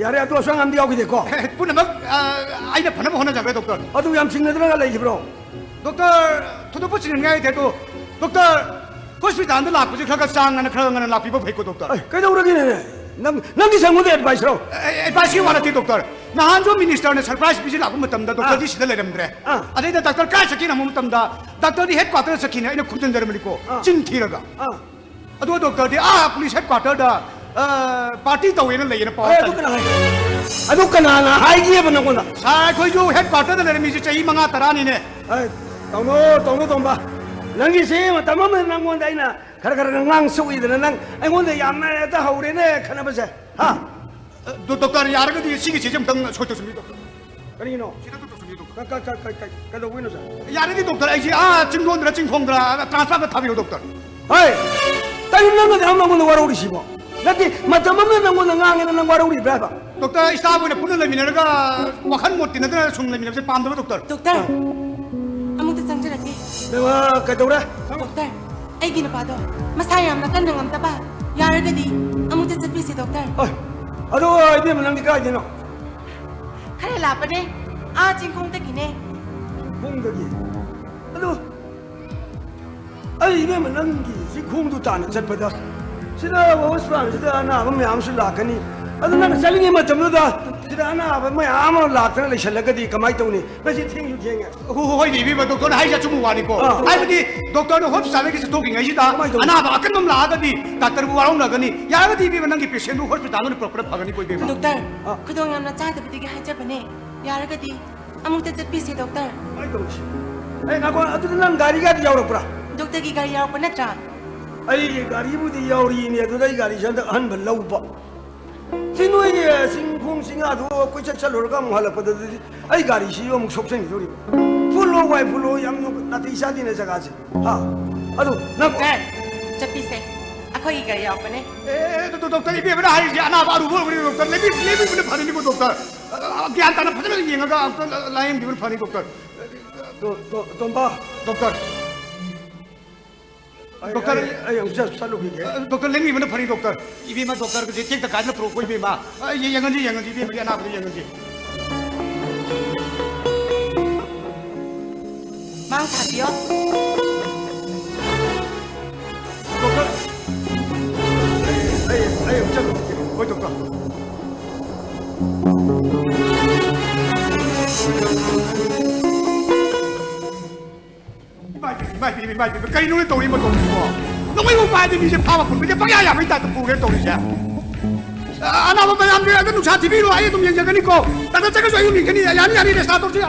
Speaker 1: यारे अदु असंग amdi yawi de ko
Speaker 4: पुनमक आइना फनबो होना जागरे doctor
Speaker 1: adu yam singnadraga leibro
Speaker 4: doctor थुदुपु चिनगाय देतो डॉक्टर हॉस्पिटल में लाख बजे खगा चांग न खगा न लापीबो फेको डॉक्टर
Speaker 1: कदौरगिने नंगी संगुदे एडवाइस रो
Speaker 4: एडवाइस की वाला थी डॉक्टर नहान जो मिनिस्टर ने सरप्राइज बिजी लापु मतम दा डॉक्टर जी सिदा लेरमद्रे अदे दा डॉक्टर का सकी न मतम दा डॉक्टर दी हेडक्वार्टर सकी न इन खुजन जर्मनी को चिन थीरगा अदो डॉक्टर दी पुलिस हेडक्वार्टर दा पार्टी तवेन लेयन पाव
Speaker 1: adu kana haigi ba nangona
Speaker 4: Sai कोई जो हेडक्वार्टर दा लेरमी से चही मंगा तरानी ने
Speaker 1: tongno tomba nangi se matama me nangon daina khar ngang sui da nang ai ngon da yam na ta haure ne khana ba se ha
Speaker 4: doctor यार का दी सिगी चीज हम सोचो सुनी डॉक्टर
Speaker 1: kani no
Speaker 4: सीधा तो सुनी doctor
Speaker 1: ka do wino sa
Speaker 4: यार दी डॉक्टर ऐसी चिंगोंद्रा चिंगोंद्रा ट्रांसफर का थाबियो doctor
Speaker 1: hai tayo nang da am nang wara uri sibo nati matama me nangon ngang ne nang wara uri bra ba
Speaker 4: doctor staff ने पुनः लेमिनरगा वखन मोती नदर सुन लेमिनर से पांदो doctor
Speaker 7: doctor अमुक चंजरके
Speaker 1: dewa ka dora
Speaker 7: डॉक्टर अगी नपादो मसा यामना कन्न ngamtaba yaragadi अमुक चटपीसी doctor
Speaker 1: ai ado ai be nang di ka je no
Speaker 7: खरे लापने आ चिंखोंग तगिने
Speaker 1: khung da gi ado ai be nang gi si khung du ta na chat pa da sida hospital sida na ba me am su la kani ado na chalinge ma tamlo da sida na ba me am la tra le shalagadi kamai tawni ba si thing yu thing
Speaker 4: होय नी भी doctor high जा चुमु वानी को आई बदी doctor ने hospital के talking I दा अना बा अकन मम लागदी डॉक्टर बु वारो नगनी यागदी भी नंगी पेशेंट हॉस्पिटल ने प्रॉपर फगनी कोई बे
Speaker 7: डॉक्टर खुदोंग यामना चादबदिगे हाइजबने yaragadi अमुक चटपीसी doctor
Speaker 1: ai to si ai na ko adu nang gari ga yaw ro pra
Speaker 7: doctor की गाड़ी याव पनत्रा
Speaker 1: ai gari bu di yawri ni adu dai gari san da han ba lau ba sinoi ye sing khung sing a do ko chat chal ro ga mo hala pa da ai gari si yo mu sok sen ni ri fulo wai fulo yam no na ti sa di ne jaga se ha adu na ko
Speaker 7: चटपीसे अखोई गाड़ी याव पने
Speaker 4: ए तो doctor भी बना high अना बा रु बोल डॉक्टर ले भी फनी को डॉक्टर ज्ञान तना फजल येंगा लाइन भी funny doctor
Speaker 1: to ba
Speaker 4: doctor
Speaker 1: doctor ai am sa salu gi
Speaker 4: doctor लेंगी मैंने फनी डॉक्टर इबी मा डॉक्टर के चेक तक काज प्रो कोई भी मा ये यंगन जी भी ना भी यंगन जी
Speaker 7: मांग थाबियो
Speaker 4: डॉक्टर
Speaker 1: ai am sa
Speaker 4: कोई doctor mai cái nó tàu đi mà tàu đi mà nó mấy hôm mai thì mình sẽ phá vào cái bác ya mấy ta tàu cái tàu đi xe anh nào mà làm gì cái nụ sát thì biết rồi ai tụi mình cái này cô ta chắc cái gì mình cái này yani để sao tàu chứ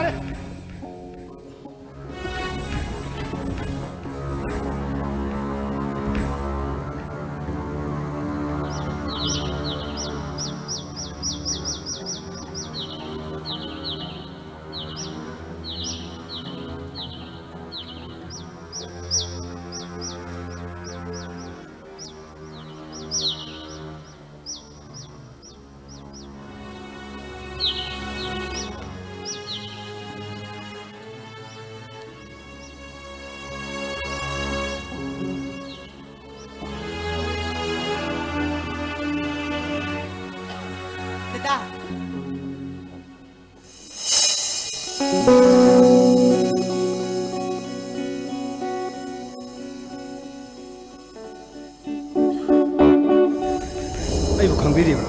Speaker 1: ꯑꯩꯕꯨ ꯈꯪꯕꯤꯔꯤꯕ꯭ꯔꯥ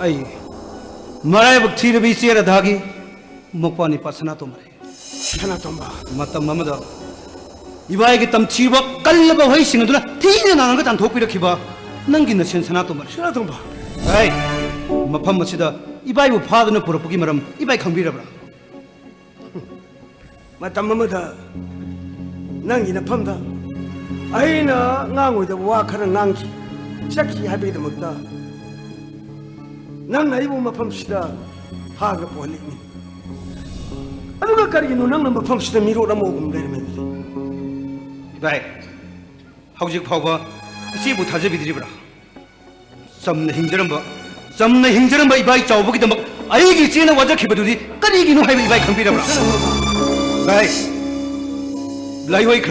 Speaker 1: ꯑꯩ ꯃꯔꯥꯏꯕꯛ ꯊꯤꯔꯕ ꯏꯆꯦ ꯔꯥꯙꯥꯒꯤ ꯃꯧꯄ꯭ꯋꯥꯅꯤꯄꯥ ꯁꯅꯥꯇꯣꯝꯕꯅꯤ ꯁꯅꯥꯇꯣꯝꯕ ꯃꯇꯝ ꯑꯃꯗ 이바에게 땀치바 깔라바 회싱 누나 티나 나는 거 단톡비럭히바 남긴 너신 사나tom바 사나tom바 아이 마팜 마치다 이바이부 파드는 부럽기 말함 이바이 강비라브라 마탐마마다 남기나 팜다 아이나 낭오이다 와카는 낭기 샤키 하비도 먹다 난 나이부 마팜시다 파가 볼리니 아누가 가리기 누나는 마팜시다 미로라 모금 내리면서 이바이 하우직 파우바 이시부 타제비드리브라 썸나 힘저런 바 이바이 짜오보기도 막 아이기 찌나 와자 키바두디 까리기노 하이바 이바이 강비라브라 이바이 라이오이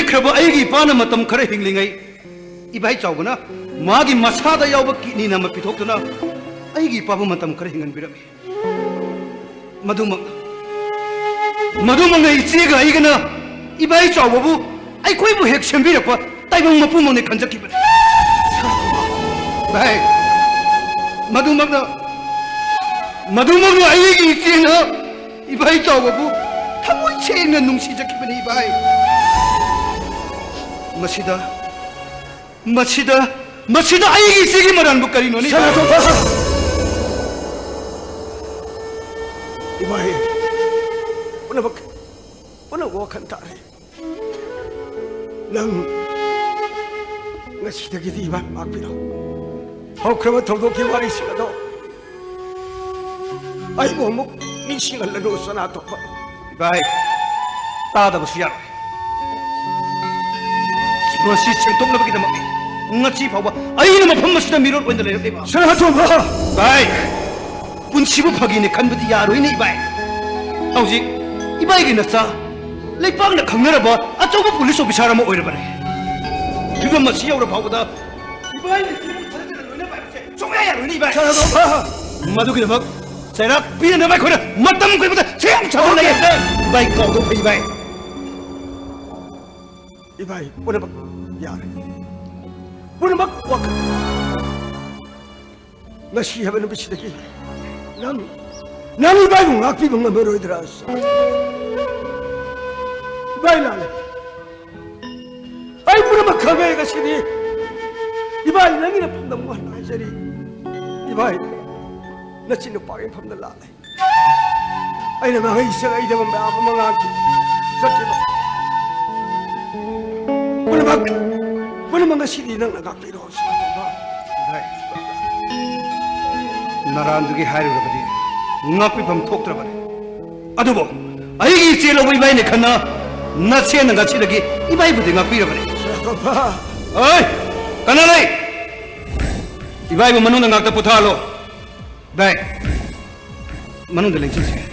Speaker 1: 크라바 아이기 빠나 마땀 खरे हिंगलिंगाई 이바이 짜오구나 마기 마사다 야오바 끼니나 마 피톡도나 아이기 빠부 마땀 खरे हिंगन 비라미 마두망나 이치가 아이가나 이바이 짜오바부 아이 코이부 핵션 비라파 따이방 마푸모네 간작키바네 바이 마두망나 아이기 이치나 이바이 짜오바부 타모이 체인나 뭉시작키바네 이바이 마시다 아이기 이치기 말한 부까리노니 이바이 오늘 wak한 tayo. Nang ngasih kita di iban makpiro. Hau kerana todo kiwari sila do. Ay mo nising ang lalo sa nato pa. Ibay, tada ba siya? Siguro si siyentong na bagay na maki. Ngasih pa ba? Ay naman pamasida mirror wenda na yun. Sa nato ba? Ibay, punsibo pagini kanbudi yaro ini ibay. Hauji, ibay ginasa. लेपांगना खंगरबा अचौबा police officer अमा ओइरबने begin मसी यावरा फावदा इबाई सिमु थरजन लोइना बाइसे जोया या लोइनि by सारादोबा मदुगिन मक सेरा pin by खोना मतम कोइबदा same Chhau नै बाइ काउदो फै बाइ इबाई पुनबक यार पुनबक वक नसी हबन बिचिदकी none इबाई ngakpi bang meroidras Bailale. Ay pura makagay kasi ni. Ibay lang ina pamdamuhan na sari. Ibay na sinupagin pamdalala. Ay na mga isa ay naman mga sakit ba. Wala mga sili nang nagakiro sa ato ba. Ibay. Narandugi hari ba di. Ngapi pam toktra ba. Ado bo. Ay isilo mo ibay ni kana. 나치에는 같이 이렇게 이바이브도 막 빌어버려. 어이, 가나라이. 이바이브 만우는 낙다 부타로. 네. 만우들 랭치지.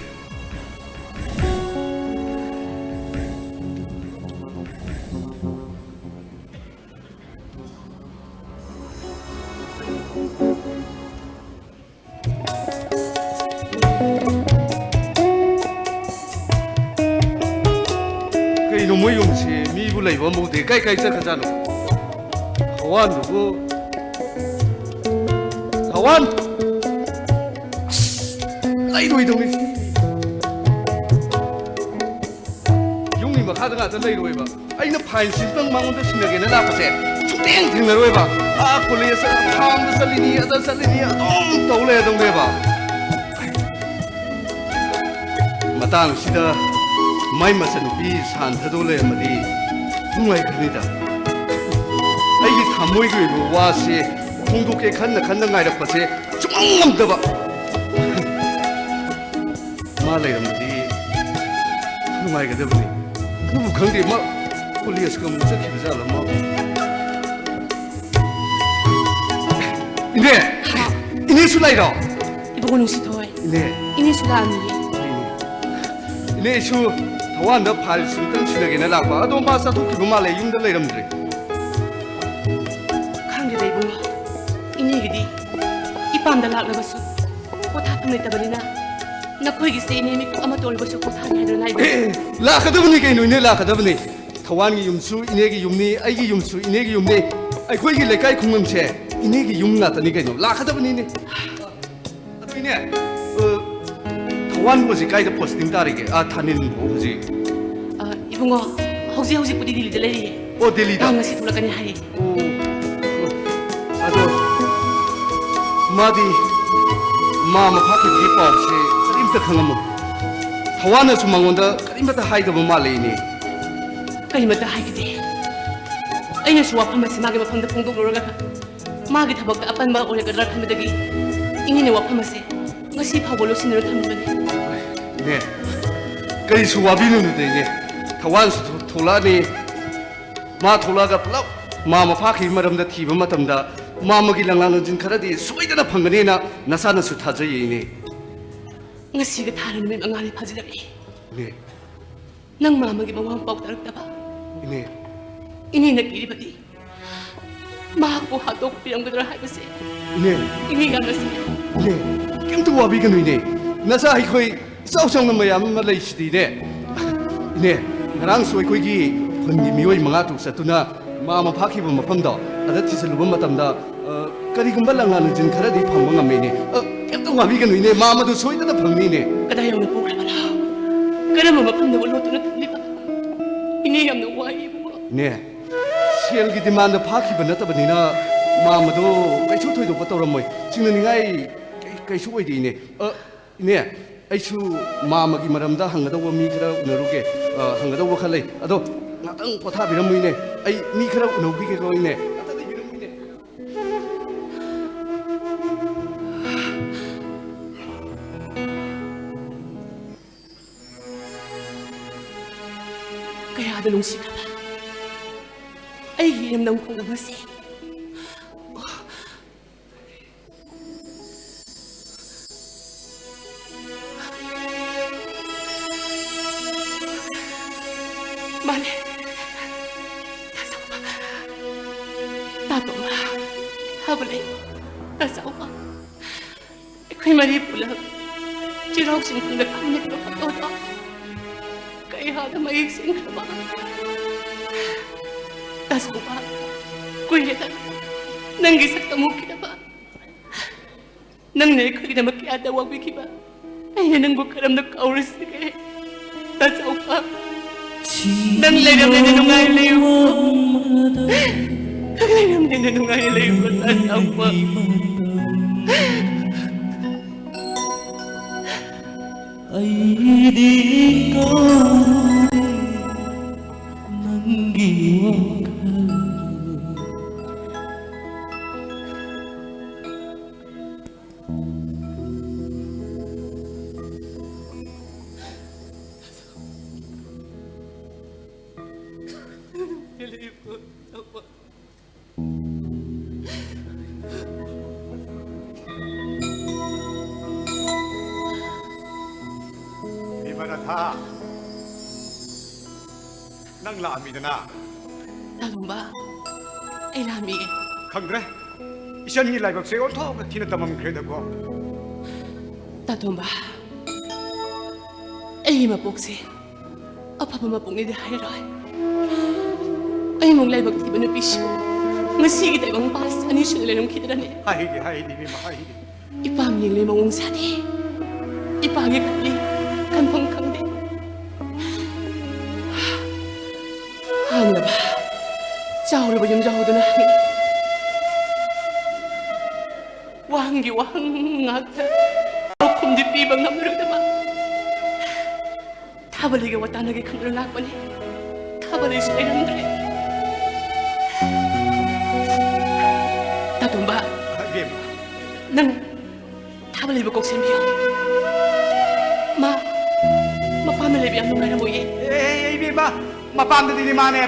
Speaker 5: 이놈의 용치 미불라 이번 모두 까이까이 시작하잖아. 하완 누구? 하완. 나이로 이동이. 용이 막 하다가 저 나이로 해봐. 아이는 판신병 망원도 신나게는 나빠세. 주땡 등나로 해봐. 아 폴리에서 탐도 살리니 아다 살리니 아동 떠올래 동 해봐. 마땅시다. 마이 마사누비 산타돌레 마디 누아이 그니다 아이기 담모이 그이고 와시 공독해 간나 가이락 바세 쫑엄더바 말레 마디 누아이 그더니 누구 강디 마 폴리에스 그 무슨 기부자라 뭐 이네 술라이로
Speaker 3: 이거 공시 더해. 이네 술라 아니게.
Speaker 5: 이네 수 더완더 팔순던 신에게는 라고 아도 마사 도끼고 말래 용들 내름들이
Speaker 3: 강게다 이봉아 이네기디 이밤다 락나바수 포탑 냈다버리나 नखोई से इने Mick अमा तोलबसु कोसानी हादर नाइ
Speaker 5: लाखदबनी कहीं नुने लाखदबनी थवान की युमसु इने की money आई की युमसु इने की युमनी आई कोई की लेकाई खुंगम से इने की युम ना तनी कहीं लाखदबनी ने अतुइने थवान बजी काई द पोस्टिंग तारिगे आ थानिन बजी
Speaker 3: इबुंगो हौजी हौजी पुदी दिल्ली दे लेरी
Speaker 5: ओ दिल्ली दा
Speaker 3: ngasi tulakani hai
Speaker 5: अदो मादी मामा फाकी की पाव से करीमता खंगम थवान सु मंगोंदा करीमता हाइदब मालेनी
Speaker 3: करीमता हाइदे अइना सु वाफम से मागे मफम द फोंदो लोरगा मागे थबक अपन बा ओरेगदरा खमदगी इनिने वाफम से ngasi फावो लोसिनरो थमबने
Speaker 5: ने कई सु वाबिनु नुदेने थवान सु थोलानी मा थोलागा पलब मामा फाकी मरमदा थीब मतमदा मामगी लंगांग जिन खरदी सोइदना फंगनेना नसाना सु थाजयेने
Speaker 3: ngasi ga tharan me angani phajidari
Speaker 5: ने
Speaker 3: nang mamagi mawang pau tarak
Speaker 5: ने
Speaker 3: ini na kiribati ma ko hatok piang gudra haibase
Speaker 5: ने
Speaker 3: ini ga ngasi
Speaker 5: ने किम तो वाबी गनुई ने नसा hi khoi sau sang mayam ma lei sidi ne ने ngarang soi khoi gi phongi mioi manga tu satuna mama phaki ba mafam da ada thisaluba matam da kari gumba langan jin kharadi phangba ngame ne किम तो वाबी गनुई ने मामा तो सोइदना फंगनी ने
Speaker 3: kada yang na pukla bala kada mama pam na walo tu na tlipa ini yang na wai bu
Speaker 5: ने cell की demand फाकी बन नतबनिना मामा तो कैसु थोइदो पतौरमय सिंगन निगाई कैसु ओइदिने ने आइसु मामा की मरमदा हंगदव मी खरा उनरुगे हंगदव खलै अदो ngатang potha biramuyne ai mi khara unobi ke roine atadi biramuyne
Speaker 3: kaya ada nung sikap ay hiyam nang kung amasi mane tato ma habulay tasaw pa ako'y maripulang chirok sing kung nagkamit ko patoto kaya hada maiksing ka ba tasaw pa kuya ta nanggisak tamu kita ba nang naikoy na makiada wag wiki ba ay nang bukaram na kauris sige tasaw pa nang lagam na nanungay layo ko nang lagam na nanungay layo ko tasaw pa
Speaker 8: ay di ko nanggiwang
Speaker 2: Imanatha nang laamidana
Speaker 3: talumba ay lami
Speaker 2: khangre isan ni laibak se on thok thina tamam kheda ko
Speaker 3: tatumba ay mapokse apapa mapong ide hayroy ay mong laibag tiba na pismo masigi tayo bang pas ani siya nilang kita ni
Speaker 2: hai di ma hai
Speaker 3: ipamling lay mong sani ipangit kali kanpang kangdi hangga ba jauh ba yung jauh doon hangin wanggi wangata kum di tibang namro dama tabali ga wata nagi kang lanak pa ni tabali siya nandre tatumba
Speaker 2: game
Speaker 3: nang tabali ba kok sembiyo ma mapamili biyang nung mo ye
Speaker 2: bi ba mapam di ni mane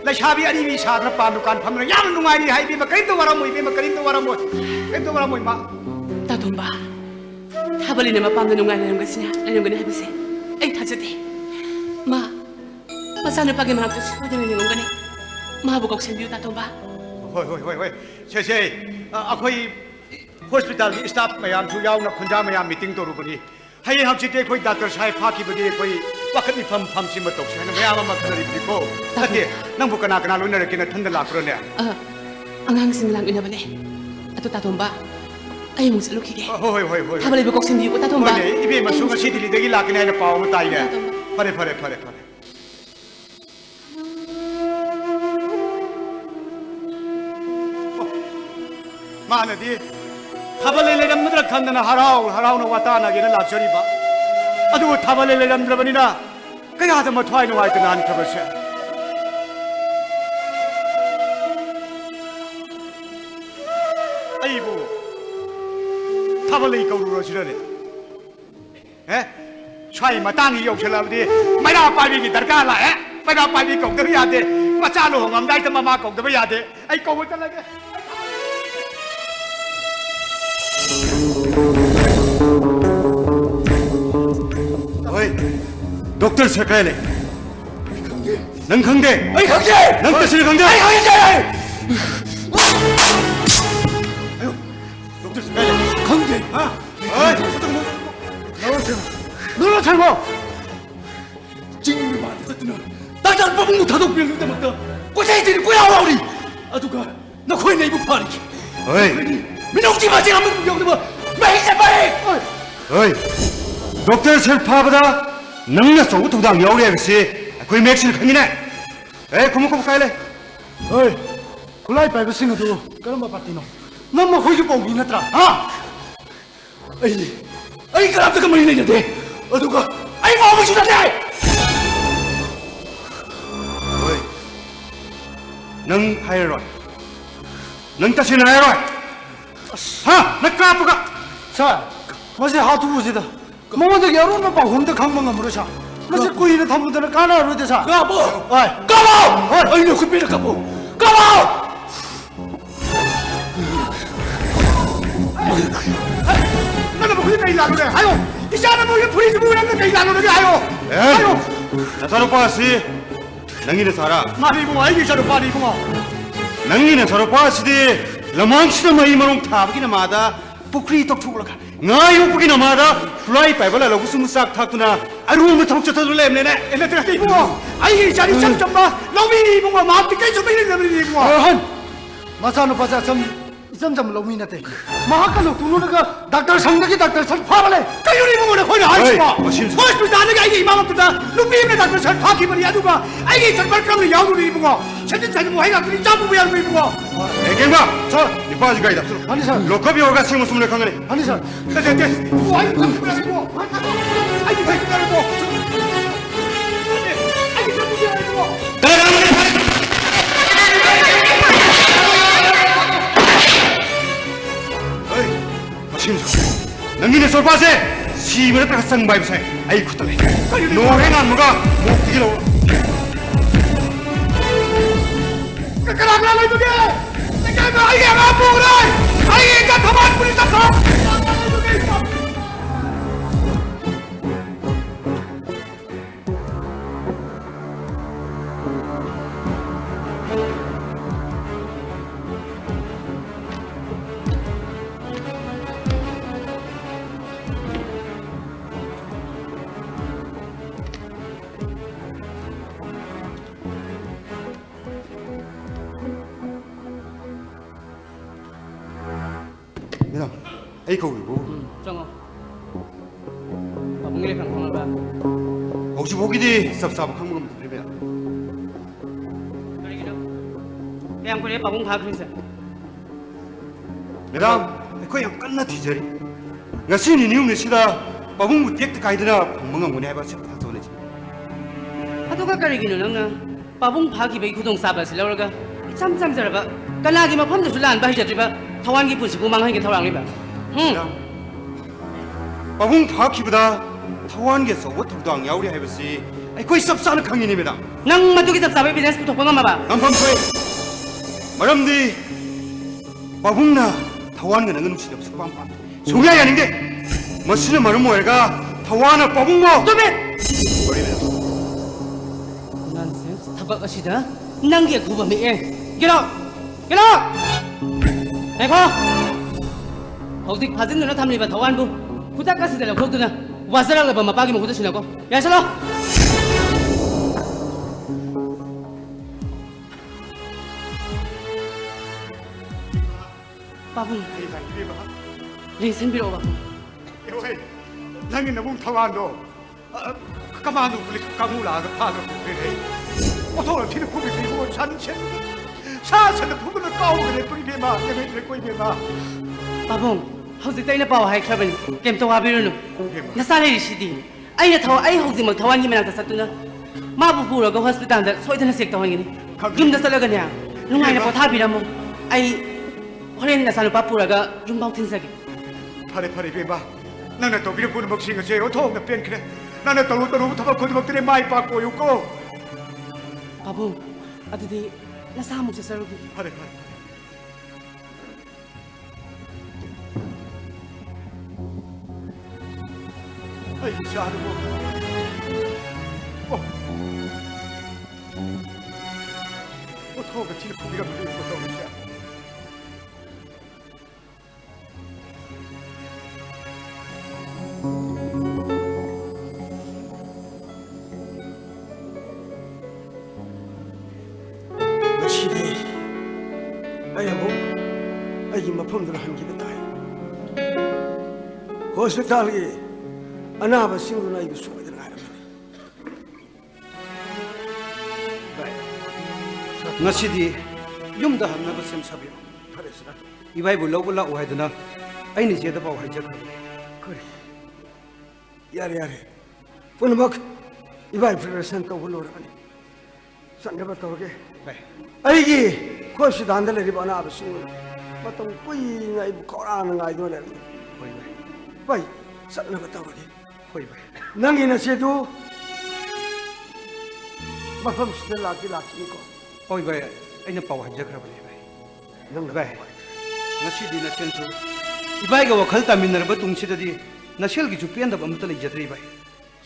Speaker 2: la shabi ani bi sa na pam dukan pham na yam nungai ni hai bi ma kain to waram bi ma kain to waram ma
Speaker 3: tatumba tabali na mapam na nungai na kasi niya alam ko na habisi ay tajate ma masano pag yung mga to suda na nung gani mahabukok sembiyo tatumba
Speaker 2: hoi se akhoi hospital ki staff mayam chu yaw na khunja mayam meeting to rubani haya hapsite koi doctor sai phaki bagi koi wakat ni pham sim tok sai na mayam ma khadari biko tate nang bu kana kana loina rakina thanda lakro ne
Speaker 3: ꯑꯉꯥꯡꯁꯤꯡ ꯂꯥꯛꯃꯤꯟꯅꯕꯅꯦ ꯑꯗꯣ ꯇꯥꯇꯣꯝꯕ ꯑꯩ ꯑꯃꯨꯛ ꯆꯠꯂꯨꯈꯤꯒꯦ
Speaker 2: hoi
Speaker 3: ꯊꯥꯕ ꯂꯩꯕ ꯀꯣꯛꯁꯤꯟꯕꯤꯌꯨꯀꯣ ꯇꯥꯇꯣꯝꯕ
Speaker 2: hoi ibe masu ngasi dilidagi lakina ina paw ma tai ne pare मानदी थबले लेरमद्र खंदना हराउना वाताना गेना लाचरीबा अदु थबले लेरमद्रबनिना कयाद मथ्वाइ नुवाइत नान खबसे अइबु थबले कौरुरो सिरने हे छाइ मतांगी यौसलाबदि मैरा पाबिगी दरकार ला हे मैरा पाबि कौदब यादे मचा लो होंगमदाइ त ममा कौदब यादे अइ कौब चलगे Oi, Doctor Sakale. Nang khangde. Ai khangde. Nang tasir khangde. Ai khangde. Ayo, Doctor Sakale. Khangde. Ha? Oi, 너로 잘고. 찡이 많이 듣더나. 나장 뽑은 거 다독 병을 때마다 꼬자이들이 꼬야와 우리. 아두가 너 거의 내 이거 파리. 어이. 민옥지 마지 한번 구경 좀 봐. 매일 빨리. 어이. Doctor sir फाबदा नंगना सोगु तुदांग यावरे बसे कोई मैक्सिन खंगिने ए कुमुकुम कायले
Speaker 9: ओए खुलाई पाइबा सिंह दु करम पार्टीनो नम खोइ पोगी नत्रा हा आई कराब तक मरि नै दे अदुगा आई माबु सुना दे
Speaker 2: ओए नंग हायरो नंग तसिन हायरो हा नकापुगा
Speaker 9: सा मसे हातु बुजिदा 뭐도 여론은 봐 혼자 강망가 물어서 그래서 꾸이는 담보들은 까나로 돼서 까보 어이 까보 어이 너 그비를 까보 까보 나는 뭐 그게 일하는 거야 아유 이 사람 뭐 이거 부리지 뭐라는 게 일하는 거야 아유
Speaker 2: 나타로 빠시 낭이네 살아
Speaker 9: 말이 뭐 아이기 저러 말이 뭐
Speaker 2: 낭이네 저러 빠시디 라망시다 마이 마롱 타버기나 마다 पुखरी तक ठुकलका ngayu pugi na mada fly pai bala lagu sumu sak thakuna aru mu thok chata le ne ele te ti mo ai jari cham chamba lomi ni mo ma ti kai chumi ni ni mo
Speaker 9: han 마사노 바자 좀 이점점 로미나테 마하카노 두노가 닥터 상덕이 닥터 선 파발레 까유리 모모네 거기 하지마 호스피탈 안에 이게 이마만트다 루피네 닥터 선 파키버리야 누가 아이게 정말 그러면 야우리 이부고 천진 자지 뭐 해가 그리 짜부고 야우리 이부고
Speaker 2: 에겐가 저 니빠지 가이다
Speaker 9: 아니사
Speaker 2: 로커비 오가 생무 숨을 강하네
Speaker 9: 아니사
Speaker 2: 네네네
Speaker 9: 아이 그러고 아이 그러고 아이 그러고
Speaker 2: नंगिने सोरपासे सीमरे तक संग vibe से आई खुतले नोरे नान मगा मुक्ति लो
Speaker 9: ककरा करा ले तुगे लेकिन आई है ना पूरा आई का थमान पुलिस का
Speaker 2: Mira, ay kau ibu.
Speaker 3: 정어 babungile kang ba
Speaker 2: 혹시 보기디 섭섭 한국음 들리면.
Speaker 3: kaya ko le babung pha khrise
Speaker 2: Mira, kau yang kena tijari. Ngasi ni nium ni sida, babung mutiak tu kaitina pangmangang muni apa sih tak tahu ni.
Speaker 3: aduga karigino nangna babung pha ki bai khudong sa ba si lawraga cham cham jaraba kanagi mafam da sulan ba hijatriba thawang gi punsi bu manghai gi thawang riba
Speaker 2: babung 파키보다 타완게서 워터도ang 야우리 해버시 아이 거의 섭사는 강인입니다.
Speaker 3: nang madugi sab sabai business pu thokpa ngama ba
Speaker 2: 남방소에 마람디 바붕나 타완가 나는 음식이 없을 뻔 송야이 아닌데 머시는 마름 뭐가 타완을 바붕고
Speaker 3: stop it nonsense tabak asida nangge guba me get out 에고 hauzik phajin na thamli ba thawan bu kuta ka sidala khok na 와서라고 마빠기 먹고 드시나고 야 살로 바봉 링센 비로 바봉
Speaker 2: 에오이 낭이 너무 타완도 까마도 그리 까무라가 파도 그래 어토를 티를 품이 그리고 잔chen 사선의 품을 까오고 그래 뿌리 베마 내가 그래 꼬이 베마
Speaker 3: 바봉 hꯧzik tây nó bảo hay khabani kem to habiru na sare shidi ai na thaw ai houzik mak thawan gi mena ta satuna ma bu pu ro ga hospital da soidana sek tawang ni yum da salaga nya lungai na potha biramu ai horen na sanu pa pu ra ga yum bang tin sagi
Speaker 2: 파레 파레 베마 나는 또 비를 보는 먹신 것이 어토가 뺀 그래 나는 또 타박 거기 먹들에 많이 받고 있고
Speaker 3: babu adudi na samu se sarugi
Speaker 2: 파레 파레 아이 자르고 어토가 티를 품이가 물리고 또 그래
Speaker 1: ꯑꯩꯒꯤ ꯃꯐꯝꯗꯨꯗ ꯍꯟꯈꯤꯕ ꯇꯥꯏ ꯍꯣꯁꯄꯤꯇꯥꯜꯒꯤ ꯑꯅꯥꯕꯁꯤꯡꯗꯨꯅ ꯑꯩꯕꯨ ꯁꯣꯏꯗꯅ ꯉꯥꯏꯔꯝꯒꯅꯤ
Speaker 4: ngасꯤ디 yumda hamnaba sem sabyo
Speaker 1: ꯐꯔꯦ sir
Speaker 4: ibaibu lawbu la uhaiduna aini jeda baw haijakha
Speaker 1: ꯀꯔꯤ ꯌꯥꯔꯦ ꯌꯥꯔꯦ ꯄꯨꯝꯅꯃꯛ ꯏꯕꯥꯏ ꯄ꯭ꯔꯤꯄꯦꯔꯦꯁꯟ ꯇꯧꯕ ꯂꯣꯏꯔꯕꯅꯤ ꯆꯠꯅꯕ ꯇꯧꯔꯒꯦ
Speaker 4: bai
Speaker 1: ꯑꯩꯒꯤ ꯍꯣꯁꯄꯤꯇꯥꯜꯗ ꯂꯩꯔꯤꯕ ꯑꯅꯥꯕꯁꯤꯡ ꯃꯇꯝ ꯀꯨꯏꯅ ꯑꯩꯕు ꯈꯧꯔꯥꯡꯅ ꯉꯥꯏꯗꯨꯅ ꯂꯩꯔꯝꯃꯤ
Speaker 4: hoi bai
Speaker 1: ꯚꯥꯏ ꯆꯠꯅꯕ ꯇꯧꯔꯒꯦ
Speaker 4: hoi bai
Speaker 1: ꯅꯪꯒꯤ ꯅꯆꯦꯗꯨ ꯃꯐꯝꯁꯤꯗ ꯂꯥꯛꯈꯤꯅꯤꯀꯣ
Speaker 4: hoi bai aina paw haijakhra bai
Speaker 1: ꯅꯪꯅ
Speaker 4: bai ngасꯤ디 nasensu ibaiga wakhal taminarba tungsidadi naselgi chu pendab amta leijatri bai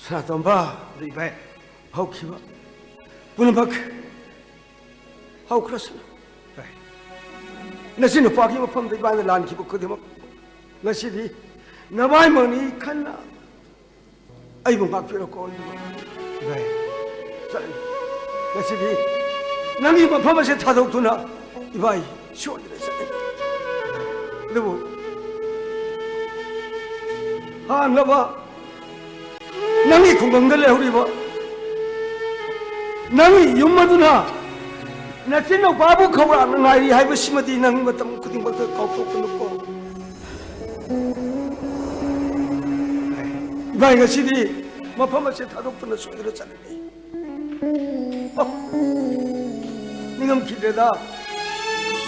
Speaker 1: ꯁꯅꯥꯇꯣꯝꯕ
Speaker 4: ri bai
Speaker 1: ꯍꯧꯈꯤꯕ ꯄꯨꯝꯅꯃꯛ ꯍꯧꯈ꯭ꯔꯁꯅꯨ
Speaker 4: bai
Speaker 1: ꯉꯁꯤ ꯅꯨꯄꯥꯒꯤ ꯃꯐꯝꯗ ꯏꯕꯥꯅ ꯂꯥꯟꯈꯤꯕ ꯈꯨꯗꯤꯡꯃꯛ ꯉꯁꯤꯗꯤ ꯅꯕꯥꯏꯃꯛꯅꯤ ꯈꯟꯅ ꯑꯩꯕꯨ ꯉꯥꯛꯄꯤꯔꯣꯀꯣ
Speaker 4: bai
Speaker 1: ꯆꯠꯂꯤ ꯉꯁꯤꯗꯤ ꯅꯪꯒꯤ ꯃꯐꯝ ꯑꯁꯤ ꯊꯥꯗꯣꯛꯇꯨꯅ 이바이 시원들에서 너무 한가봐 낭이 공강들 우리 봐 낭이 용마두나 나 진짜 바보 커버 안 나이 하이브 심어디 낭 것도 그딩 것도 꺾고 끊고 이바이 것이디 뭐 밤에 타독분을 소리를 짜는데 니가 기대다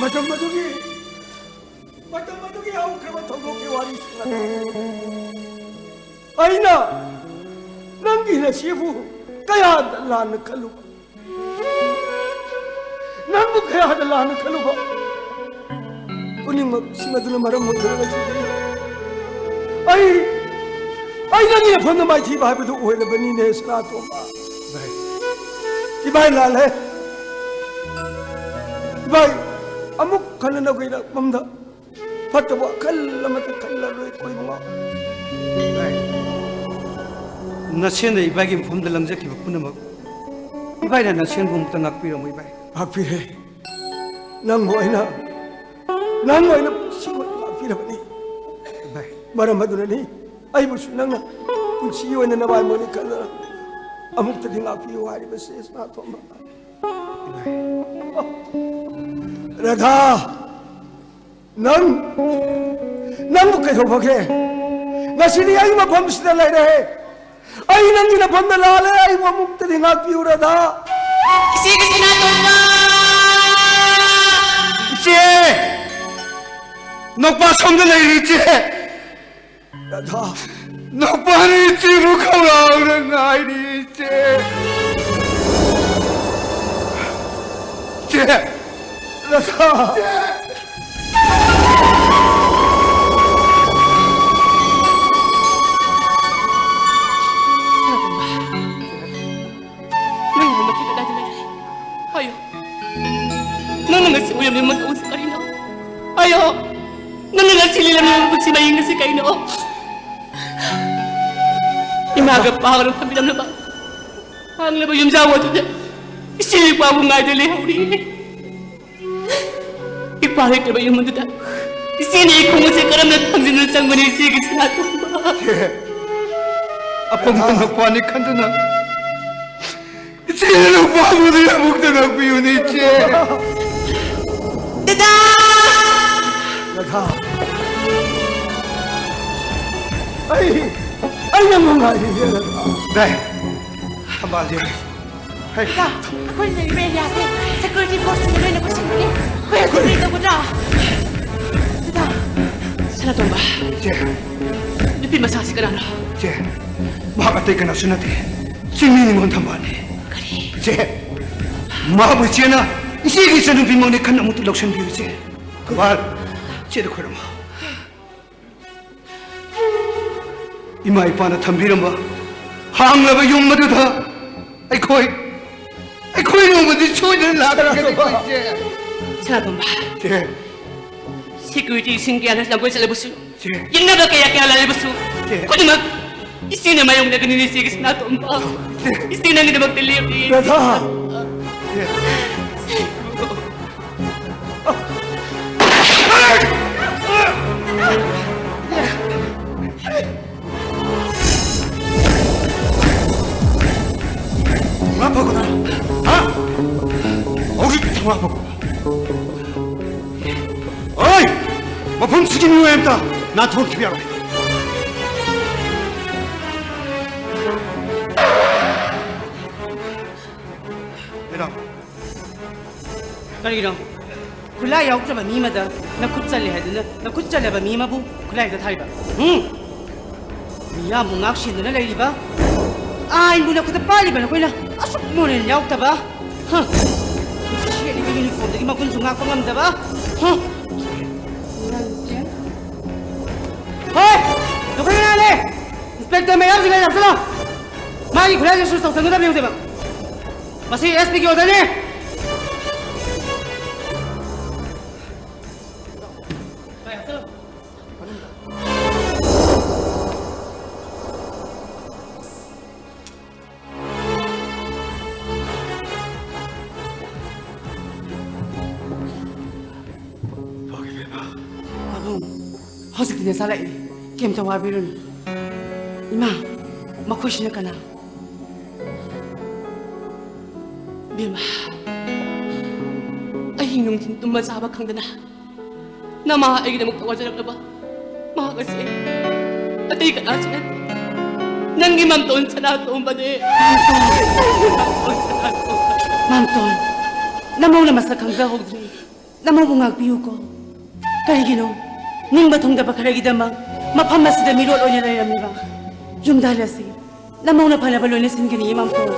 Speaker 1: 마정마정이 하고 그러면 더 높게 와리 있으나 아이나 남기나 시부 까야 하달라는 칼루바 남부 까야 하달라는 칼루바 우리 뭐 심어드는 말은 못 들어가지 아이 나니가 번너 많이 디바이브도 오해를 버니 내서나 또마 디바이 날래 디바이 अमुक खनन गइरा ममदा फटबो खल्ल मत खल्ल रोइ कोइ बङा
Speaker 4: नसेन इबागी मफमदा लंगजखिबा पुनमक इबाइना नसेन बुमता ngakpiramo इबाइ
Speaker 1: hakpire nang moina sigo hakpirabani
Speaker 4: bai
Speaker 1: maram madunani ai busu nang punsi yoina na bai moni kala amuk ta ding hakpi wari base na thomba Radha नंग कहो भगे नसीनी आई मफम सिदा ले रहे आई नंगी न फम लाले आई वो मुक्त दिंगा पियो राधा
Speaker 3: किसी किसी ना तोमा
Speaker 4: चे नोपा समझ नहीं चे
Speaker 1: राधा
Speaker 4: नोपा नहीं चे मुखला नहीं चे चे
Speaker 1: Radha
Speaker 3: nang mo makita dati na ayo nang ngasi uyam ni mag usik karino ayo nang ngasi lilam ni mag si maying ngasi kaino Maga pangarap kami lang naman. Ang laba yung jawa doon. Isinig pa akong nga dali, Hauri. Iparik na ba yung mundo na? Isinig ko mo sa karam na tangsinunsang manisigis na ito.
Speaker 4: Apang nagpanik ka na. Sino pa mo na yung mukha na nagpiyunit siya?
Speaker 7: Dada!
Speaker 1: Nagha. Ay naman nga yun.
Speaker 4: Dahil, tambal siya. Hey,
Speaker 7: Dada, ako yung nalibaya sa security force na rin ako sinuli. Kaya sinita ko na. Dada,
Speaker 3: Sana ito ba?
Speaker 4: siya,
Speaker 3: Lupin masasi ka na, no?
Speaker 4: siya, makakatay ka na sunat eh. Singinin mo ang tambal eh.
Speaker 3: Kali.
Speaker 4: siya, mahabot siya na. Isigi sa nung bimang ni ka na mo tulog siyang biyo siya. Kabal, siya na ko naman. Ima ipa na tambiran ba? Hang na ba yung madudha? Ay ko'y nung madisyoy na lakad ka ni ko'y siya.
Speaker 3: Sana ito ba?
Speaker 4: siya,
Speaker 3: Security singkianas lang ko sa labos yun.
Speaker 4: siya,
Speaker 3: Yung naga kaya lalabas yun.
Speaker 4: Yeah.
Speaker 3: Kung mag, isinama yung naganinisigis na ito ba? Isinang na magdelivery.
Speaker 1: Nagha.
Speaker 4: Mapagod na. Ha? 어디 당황하고. 어이! 뭐 범수진 요엠다. 나 돈 기비하고. 얘들아,
Speaker 7: Karigino, kulay ako sa mamima da, nakutsali ha doon, nakutsali ba mima bu, kulay da tayo ba? Miya mo nga aksyon na lay ba? Ay, muna ko tapali ba na kuya na, asok mo rin yaw ta ba? Ha? Siya ni uniform, dagi magunsong ako ngam da ba? Ha? Hoy! Dukay na nale! Inspector may ako sige na, Magi kulay sa susang sanguda ba yung diba? Masih SP ki oda ne? Hosik din sala kem ta wabirun. Ima, makushi na kana. Bilma, ay nung tintumad sa habak hanggang na maaay na magtawasan na ba? Mga kasi, atay ka na siya. Nang imam taon sa natong ba de? Mam taon, namaw na masakang zahog din. Namaw mo ngagpiyo ko. Kaya gino, ning batong da ba karagidamang, mapamas da mirol o niya na iramibang. Yung dalasi, namaw na panabalo na singani imam taon.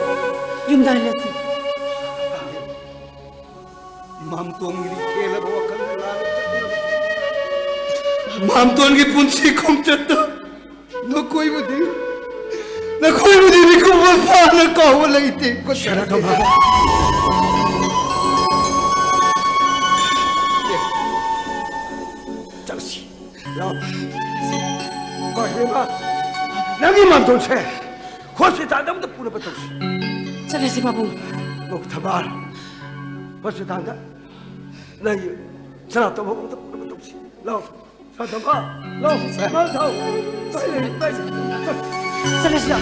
Speaker 7: Yung dalasi.
Speaker 4: 맘똥 이리 깨라고 wakanda 맘똥 이 분치 컴쳤다. 너 कोई बुद्धि को पाना कहो लगते को शरा तो बाबा
Speaker 1: 잠시. 야. 거기 봐. 나기만 돌세. 호스피탈 담도 뿌려봤다.
Speaker 7: Salasi babong.
Speaker 1: 녹타발. 호스피탈 나 전화 또 먹으면 또 뿌려봤다. 나 사다봐. 나 사다봐. 빨리.
Speaker 7: Salasi na.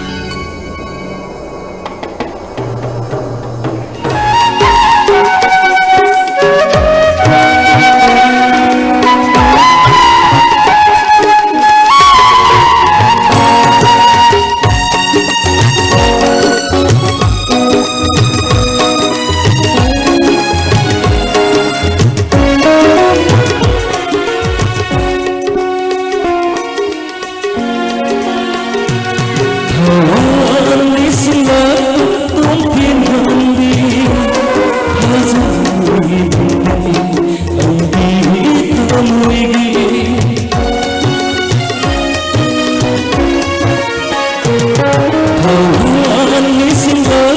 Speaker 8: Hãy subscribe cho kênh Ghiền Mì Gõ để không bỏ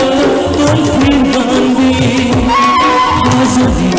Speaker 8: lỡ